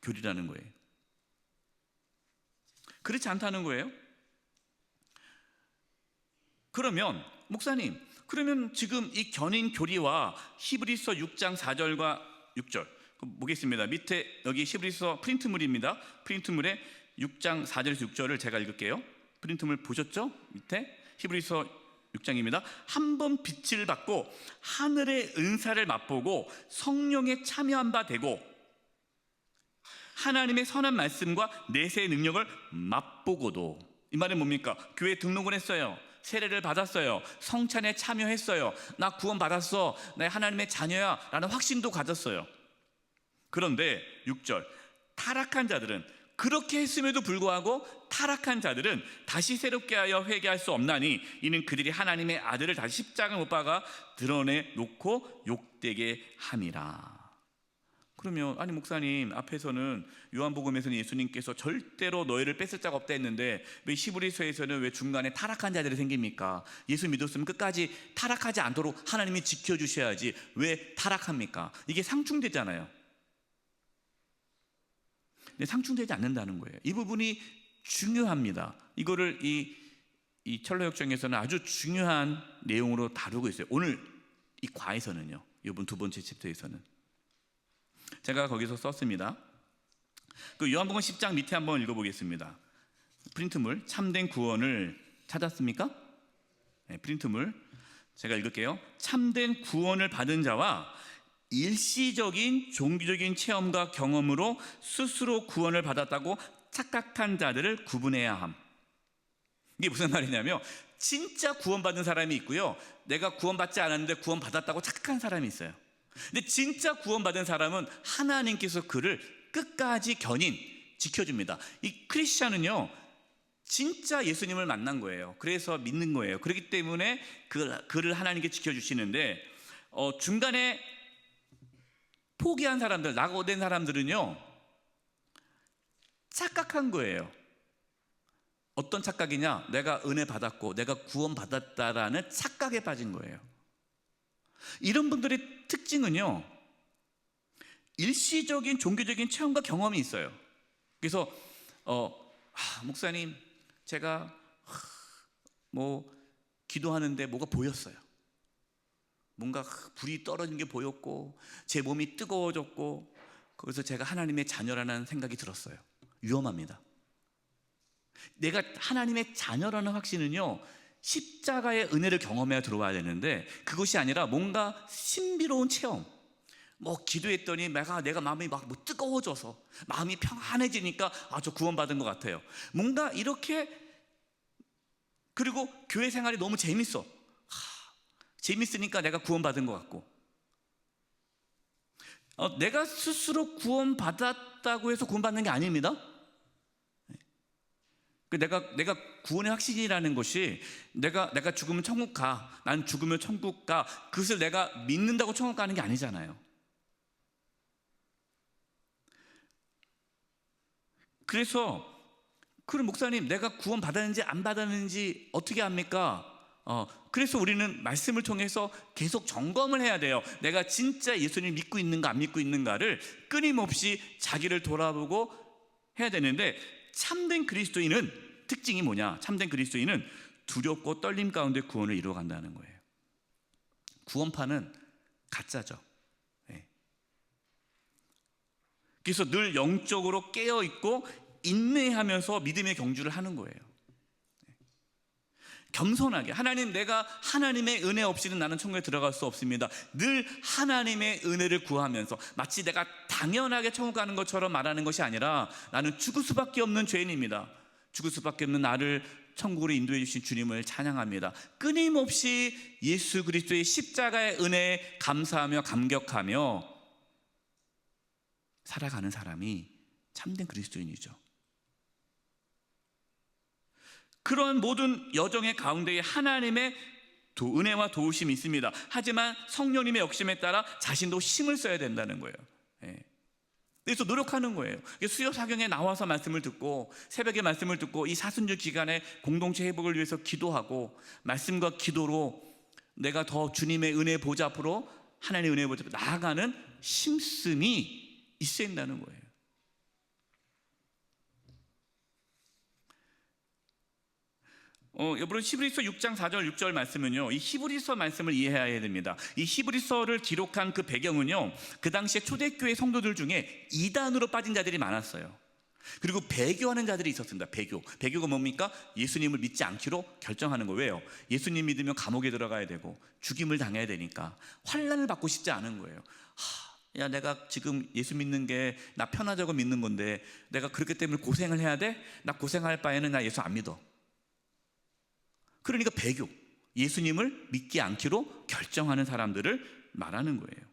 교리라는 거예요. 그렇지 않다는 거예요. 그러면 목사님, 그러면 지금 이 견인 교리와 히브리서 6장 4절과 6절 보겠습니다. 밑에 여기 히브리서 프린트물입니다. 프린트물에 6장 4절에서 6절을 제가 읽을게요. 프린트물 보셨죠? 밑에 히브리서 6장입니다. 한 번 빛을 받고 하늘의 은사를 맛보고 성령에 참여한 바 되고 하나님의 선한 말씀과 내세의 능력을 맛보고도, 이 말은 뭡니까? 교회 등록을 했어요. 세례를 받았어요. 성찬에 참여했어요. 나 구원 받았어. 나 하나님의 자녀야 라는 확신도 가졌어요. 그런데 6절, 타락한 자들은, 그렇게 했음에도 불구하고 타락한 자들은 다시 새롭게 하여 회개할 수 없나니 이는 그들이 하나님의 아들을 다시 십자가에 못 박아 드러내 놓고 욕되게 함이라. 그러면 아니 목사님, 앞에서는 요한복음에서는 예수님께서 절대로 너희를 뺏을 자가 없다 했는데 왜 히브리서에서는 왜 중간에 타락한 자들이 생깁니까? 예수 믿었으면 끝까지 타락하지 않도록 하나님이 지켜주셔야지 왜 타락합니까? 이게 상충되잖아요. 근데 상충되지 않는다는 거예요. 이 부분이 중요합니다. 이거를 이 철로역정에서는 아주 중요한 내용으로 다루고 있어요. 오늘 이 과에서는요, 이번 두 번째 챕터에서는 제가 거기서 썼습니다. 그 요한복음 10장 밑에 한번 읽어보겠습니다. 프린트물, 참된 구원을 찾았습니까? 네, 프린트물 제가 읽을게요. 참된 구원을 받은 자와 일시적인 종교적인 체험과 경험으로 스스로 구원을 받았다고 착각한 자들을 구분해야 함. 이게 무슨 말이냐면 진짜 구원받은 사람이 있고요, 내가 구원받지 않았는데 구원받았다고 착각한 사람이 있어요. 근데 진짜 구원받은 사람은 하나님께서 그를 끝까지 견인 지켜줍니다. 이 크리스찬은요, 진짜 예수님을 만난 거예요. 그래서 믿는 거예요. 그렇기 때문에 그를 하나님께 지켜주시는데 중간에 포기한 사람들, 낙오된 사람들은요 착각한 거예요. 어떤 착각이냐? 내가 은혜 받았고 내가 구원 받았다라는 착각에 빠진 거예요. 이런 분들의 특징은요, 일시적인 종교적인 체험과 경험이 있어요. 그래서 목사님, 제가 기도하는데 뭐가 보였어요. 뭔가 불이 떨어진 게 보였고 제 몸이 뜨거워졌고 그래서 제가 하나님의 자녀라는 생각이 들었어요. 위험합니다. 내가 하나님의 자녀라는 확신은요, 십자가의 은혜를 경험해야 들어와야 되는데 그것이 아니라 뭔가 신비로운 체험, 기도했더니 내가 마음이 뜨거워져서 마음이 평안해지니까 저 구원받은 것 같아요. 뭔가 이렇게, 그리고 교회 생활이 너무 재밌어. 재밌으니까 내가 구원받은 것 같고, 내가 스스로 구원받았다고 해서 구원받는 게 아닙니다. 내가 구원의 확신이라는 것이 내가 죽으면 천국 가, 난 죽으면 천국 가, 그것을 내가 믿는다고 천국 가는 게 아니잖아요. 그래서 그럼 목사님, 내가 구원 받았는지 안 받았는지 어떻게 합니까? 그래서 우리는 말씀을 통해서 계속 점검을 해야 돼요. 내가 진짜 예수님을 믿고 있는가 안 믿고 있는가를 끊임없이 자기를 돌아보고 해야 되는데, 참된 그리스도인은 특징이 뭐냐? 참된 그리스도인은 두렵고 떨림 가운데 구원을 이루어간다는 거예요. 구원파는 가짜죠. 네. 그래서 늘 영적으로 깨어있고 인내하면서 믿음의 경주를 하는 거예요. 겸손하게, 하나님, 내가 하나님의 은혜 없이는 나는 천국에 들어갈 수 없습니다. 늘 하나님의 은혜를 구하면서, 마치 내가 당연하게 천국 가는 것처럼 말하는 것이 아니라, 나는 죽을 수밖에 없는 죄인입니다. 죽을 수밖에 없는 나를 천국으로 인도해 주신 주님을 찬양합니다. 끊임없이 예수 그리스도의 십자가의 은혜에 감사하며 감격하며 살아가는 사람이 참된 그리스도인이죠. 그러한 모든 여정의 가운데에 하나님의 은혜와 도우심이 있습니다. 하지만 성령님의 역심에 따라 자신도 힘을 써야 된다는 거예요. 그래서 노력하는 거예요. 수요 사경에 나와서 말씀을 듣고, 새벽에 말씀을 듣고, 이 사순절 기간에 공동체 회복을 위해서 기도하고, 말씀과 기도로 내가 더 주님의 은혜 보좌 앞으로, 하나님의 은혜 보좌 앞으로 나아가는 힘씀이 있어야 된다는 거예요. 여러분, 히브리서 6장 4절 6절 말씀은요, 이 히브리서 말씀을 이해해야 됩니다. 이 히브리서를 기록한 그 배경은요, 그 당시에 초대교회 성도들 중에 이단으로 빠진 자들이 많았어요. 그리고 배교하는 자들이 있었습니다. 배교가 뭡니까? 예수님을 믿지 않기로 결정하는 거예요. 왜요? 예수님 믿으면 감옥에 들어가야 되고 죽임을 당해야 되니까 환난을 받고 싶지 않은 거예요. 야, 내가 지금 예수 믿는 게 나 편하자고 믿는 건데 내가 그렇기 때문에 고생을 해야 돼? 나 고생할 바에는 나 예수 안 믿어. 그러니까 배교, 예수님을 믿지 않기로 결정하는 사람들을 말하는 거예요.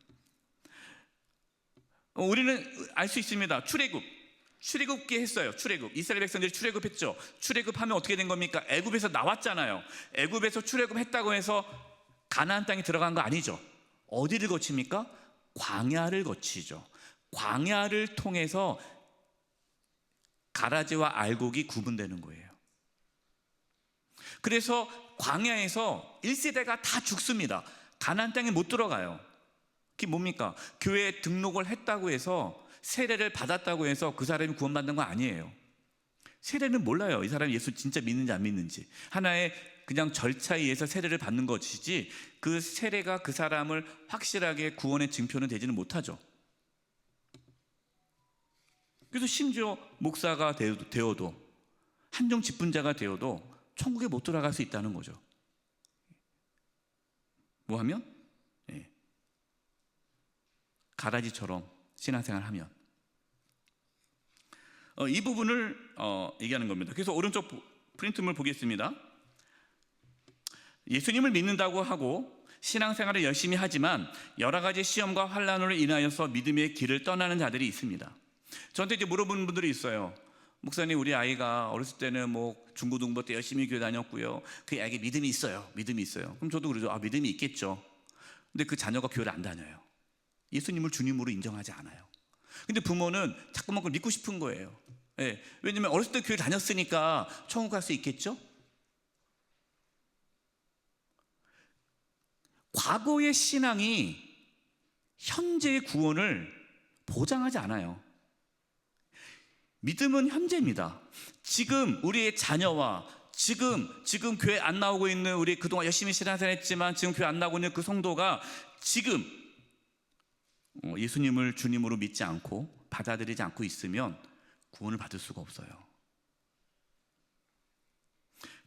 우리는 알 수 있습니다. 출애굽기 했어요. 이스라엘 백성들이 출애굽했죠. 출애굽하면 어떻게 된 겁니까? 애굽에서 나왔잖아요. 애굽에서 출애굽했다고 해서 가나안 땅에 들어간 거 아니죠. 어디를 거칩니까? 광야를 거치죠. 광야를 통해서 가라지와 알곡이 구분되는 거예요. 그래서 광야에서 1세대가 다 죽습니다. 가나안 땅에 못 들어가요. 그게 뭡니까? 교회에 등록을 했다고 해서, 세례를 받았다고 해서 그 사람이 구원받는 거 아니에요. 세례는 몰라요. 이 사람이 예수 진짜 믿는지 안 믿는지. 하나의 그냥 절차에 의해서 세례를 받는 것이지, 그 세례가 그 사람을 확실하게 구원의 증표는 되지는 못하죠. 그래서 심지어 목사가 되어도, 한정 직분자가 되어도 천국에 못 들어갈 수 있다는 거죠. 뭐 하면? 가라지처럼 신앙생활을 하면. 이 부분을 얘기하는 겁니다. 그래서 오른쪽 프린트물 보겠습니다. 예수님을 믿는다고 하고 신앙생활을 열심히 하지만 여러 가지 시험과 환난으로 인하여서 믿음의 길을 떠나는 자들이 있습니다. 저한테 이제 물어보는 분들이 있어요. 목사님, 우리 아이가 어렸을 때는 뭐 중고등부 때 열심히 교회 다녔고요. 그 아이에게 믿음이 있어요. 그럼 저도 그러죠. 믿음이 있겠죠. 근데 그 자녀가 교회를 안 다녀요. 예수님을 주님으로 인정하지 않아요. 근데 부모는 자꾸만 그걸 믿고 싶은 거예요. 왜냐면 어렸을 때 교회 다녔으니까 천국 갈 수 있겠죠. 과거의 신앙이 현재의 구원을 보장하지 않아요. 믿음은 현재입니다. 지금 우리의 자녀와 지금 교회 안 나오고 있는, 우리 그동안 열심히 신앙생활 했지만 지금 교회 안 나오고 있는 그 성도가 지금 예수님을 주님으로 믿지 않고 받아들이지 않고 있으면 구원을 받을 수가 없어요.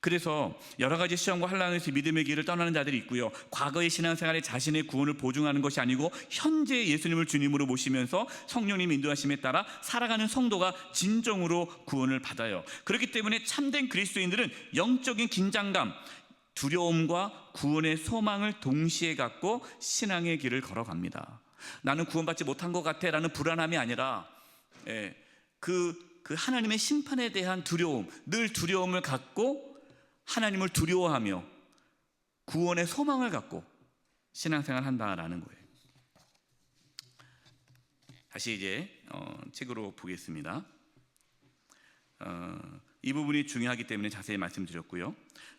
그래서 여러 가지 시험과 환난에서 믿음의 길을 떠나는 자들이 있고요. 과거의 신앙생활에 자신의 구원을 보증하는 것이 아니고 현재 예수님을 주님으로 모시면서 성령님 인도하심에 따라 살아가는 성도가 진정으로 구원을 받아요. 그렇기 때문에 참된 그리스도인들은 영적인 긴장감, 두려움과 구원의 소망을 동시에 갖고 신앙의 길을 걸어갑니다. 나는 구원받지 못한 것 같아 라는 불안함이 아니라 그 하나님의 심판에 대한 두려움, 늘 두려움을 갖고 하나님을 두려워하며 구원의 소망을 갖고 신앙생활을 한다라는 거예요. 다시 이제 책으로 보겠습니다. 이 부분이 중요하기 때문에 자세히 말씀드렸고요.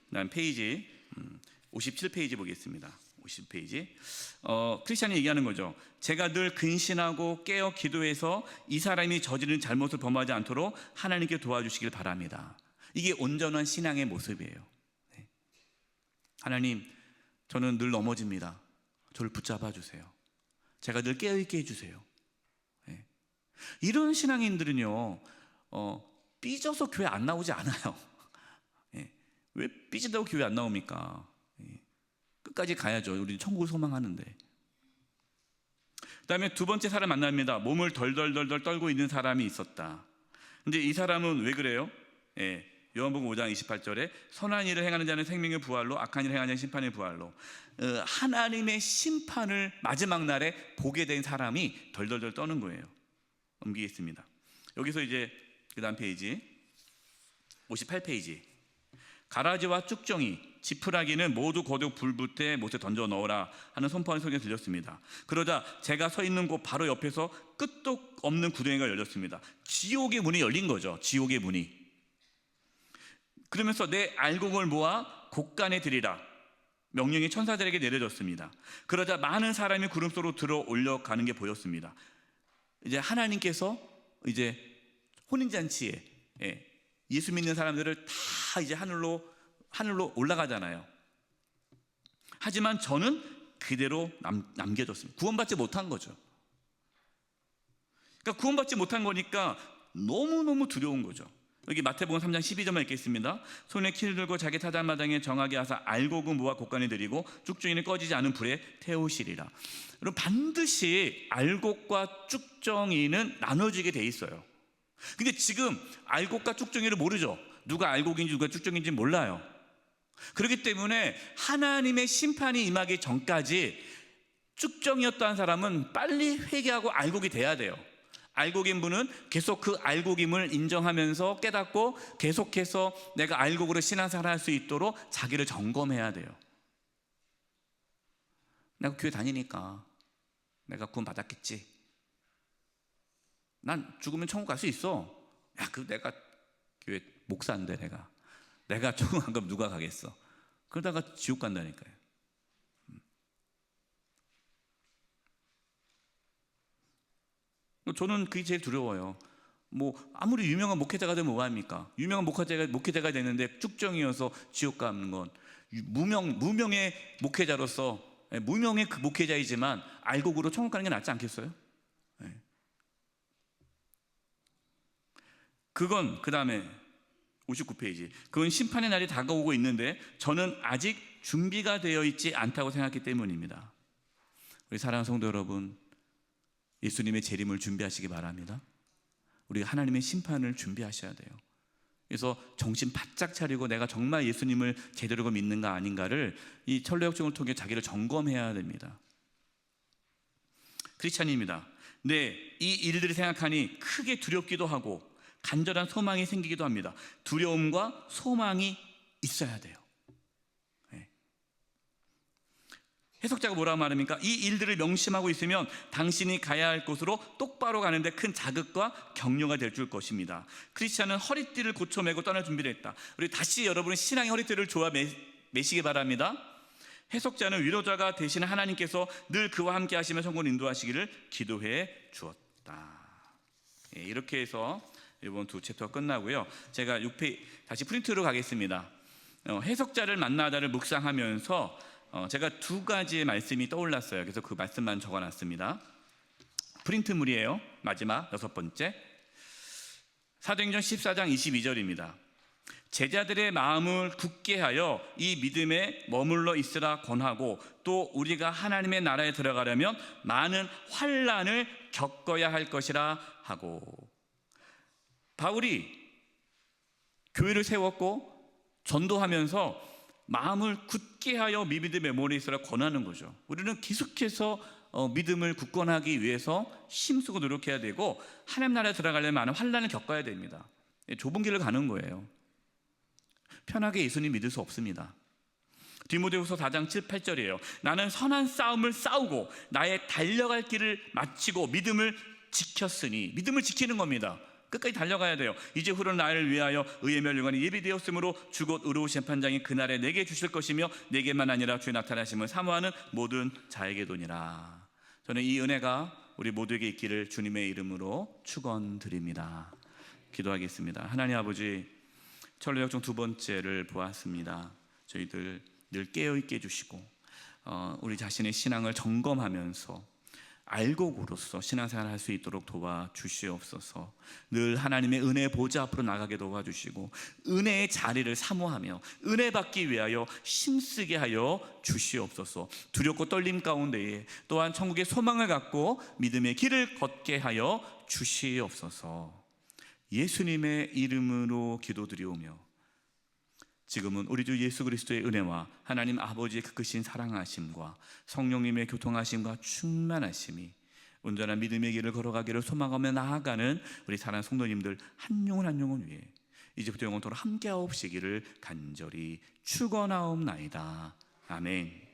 그다음 페이지 57페이지 보겠습니다. 50페이지. 크리스찬이 얘기하는 거죠. 제가 늘 근신하고 깨어 기도해서 이 사람이 저지른 잘못을 범하지 않도록 하나님께 도와주시길 바랍니다. 이게 온전한 신앙의 모습이에요. 하나님, 저는 늘 넘어집니다. 저를 붙잡아 주세요. 제가 늘 깨어있게 해주세요. 이런 신앙인들은요, 삐져서 교회 안 나오지 않아요. 예. 왜 삐진다고 교회 안 나옵니까? 예. 끝까지 가야죠. 우리는 천국을 소망하는데. 그 다음에 두 번째 사람 만납니다. 몸을 덜덜덜덜 떨고 있는 사람이 있었다. 근데 이 사람은 왜 그래요? 예. 요한복음 5장 28절에 선한 일을 행하는 자는 생명의 부활로, 악한 일을 행하는 자는 심판의 부활로, 하나님의 심판을 마지막 날에 보게 된 사람이 덜덜덜 떠는 거예요. 넘기겠습니다. 여기서 이제 그 다음 페이지 58페이지, 가라지와 쭉정이, 지푸라기는 모두 거두 불붙에 못에 던져 넣어라 하는 선포하는 소리가 들렸습니다. 그러자 제가 서 있는 곳 바로 옆에서 끝도 없는 구덩이가 열렸습니다. 지옥의 문이 열린 거죠. 지옥의 문이. 그러면서 내 알곡을 모아 곳간에 들이라 명령이 천사들에게 내려졌습니다. 그러자 많은 사람이 구름 속으로 들어 올려가는 게 보였습니다. 이제 하나님께서 이제 혼인잔치에 예수 믿는 사람들을 다 이제 하늘로 올라가잖아요. 하지만 저는 그대로 남겨졌습니다. 구원받지 못한 거죠. 그러니까 구원받지 못한 거니까 너무너무 두려운 거죠. 여기 마태복음 3장 12절만 읽겠습니다. 손에 키를 들고 자기 타작마당에 정하게 하사 알곡은 모아 곳간에 들이고 쭉정이는 꺼지지 않은 불에 태우시리라. 여러분, 반드시 알곡과 쭉정이는 나눠지게 돼 있어요. 근데 지금 알곡과 쭉정이를 모르죠. 누가 알곡인지 누가 쭉정인지 몰라요. 그렇기 때문에 하나님의 심판이 임하기 전까지 쭉정이었던 사람은 빨리 회개하고 알곡이 돼야 돼요. 알곡인 분은 계속 그 알곡임을 인정하면서 깨닫고 계속해서 내가 알곡으로 신앙생활을 할 수 있도록 자기를 점검해야 돼요. 내가 교회 다니니까 내가 구원 받았겠지. 난 죽으면 천국 갈 수 있어. 야, 내가 교회 목사인데 내가 천국 안 가면 누가 가겠어? 그러다가 지옥 간다니까요. 저는 그게 제일 두려워요. 아무리 유명한 목회자가 되면 뭐합니까? 유명한 목회자가 되는데 쭉정이어서 지옥 가는 건 무명의 목회자로서, 무명의 그 목회자이지만 알곡으로 천국 가는 게 낫지 않겠어요? 그건 그 다음에 59페이지, 그건 심판의 날이 다가오고 있는데 저는 아직 준비가 되어 있지 않다고 생각했기 때문입니다. 우리 사랑하는 성도 여러분, 예수님의 재림을 준비하시기 바랍니다. 우리가 하나님의 심판을 준비하셔야 돼요. 그래서 정신 바짝 차리고 내가 정말 예수님을 제대로 믿는가 아닌가를 이 철로역정을 통해 자기를 점검해야 됩니다. 크리스찬입니다. 네, 이 일들을 생각하니 크게 두렵기도 하고 간절한 소망이 생기기도 합니다. 두려움과 소망이 있어야 돼요. 해석자가 뭐라고 말합니까? 이 일들을 명심하고 있으면 당신이 가야 할 곳으로 똑바로 가는데 큰 자극과 격려가 될 줄 것입니다. 크리스찬은 허리띠를 고쳐매고 떠날 준비를 했다. 우리 다시 여러분의 신앙의 허리띠를 조아 매시기 바랍니다. 해석자는 위로자가 되시는 하나님께서 늘 그와 함께 하시며 성공을 인도하시기를 기도해 주었다. 이렇게 해서 이번 두 챕터가 끝나고요. 제가 6페이지 다시 프린트로 가겠습니다. 해석자를 만나다를 묵상하면서 제가 두 가지의 말씀이 떠올랐어요. 그래서 그 말씀만 적어놨습니다. 프린트물이에요. 마지막 6번째, 사도행전 14장 22절입니다. 제자들의 마음을 굳게 하여 이 믿음에 머물러 있으라 권하고 또 우리가 하나님의 나라에 들어가려면 많은 환난을 겪어야 할 것이라 하고, 바울이 교회를 세웠고 전도하면서 마음을 굳게 하여 믿음에 머물러 있으라 권하는 거죠. 우리는 계속해서 믿음을 굳건하기 위해서 힘쓰고 노력해야 되고 하나님 나라에 들어가려면 많은 환난을 겪어야 됩니다. 좁은 길을 가는 거예요. 편하게 예수님 믿을 수 없습니다. 디모데후서 4장 7, 8절이에요. 나는 선한 싸움을 싸우고 나의 달려갈 길을 마치고 믿음을 지켰으니, 믿음을 지키는 겁니다. 끝까지 달려가야 돼요. 이제 후로 나를 위하여 의의 멸류관이 예비되었으므로 주곧 의로우신 판장이 그날에 내게 주실 것이며 내게만 아니라 주의 나타나심을 사모하는 모든 자에게도니라. 저는 이 은혜가 우리 모두에게 있기를 주님의 이름으로 축원드립니다. 기도하겠습니다. 하나님 아버지, 철로역정 두 번째를 보았습니다. 저희들 늘 깨어있게 해주시고 우리 자신의 신앙을 점검하면서 알곡으로서 신앙생활을 할 수 있도록 도와주시옵소서. 늘 하나님의 은혜 보좌 앞으로 나가게 도와주시고 은혜의 자리를 사모하며 은혜 받기 위하여 힘쓰게 하여 주시옵소서. 두렵고 떨림 가운데에 또한 천국의 소망을 갖고 믿음의 길을 걷게 하여 주시옵소서. 예수님의 이름으로 기도드리오며 지금은 우리 주 예수 그리스도의 은혜와 하나님 아버지의 그 크신 사랑하심과 성령님의 교통하심과 충만하심이 온전한 믿음의 길을 걸어가기를 소망하며 나아가는 우리 사랑하는 성도님들 한 영혼 한 영혼 위에 이제부터 영원토록 함께하옵시기를 간절히 축원하옵나이다. 아멘.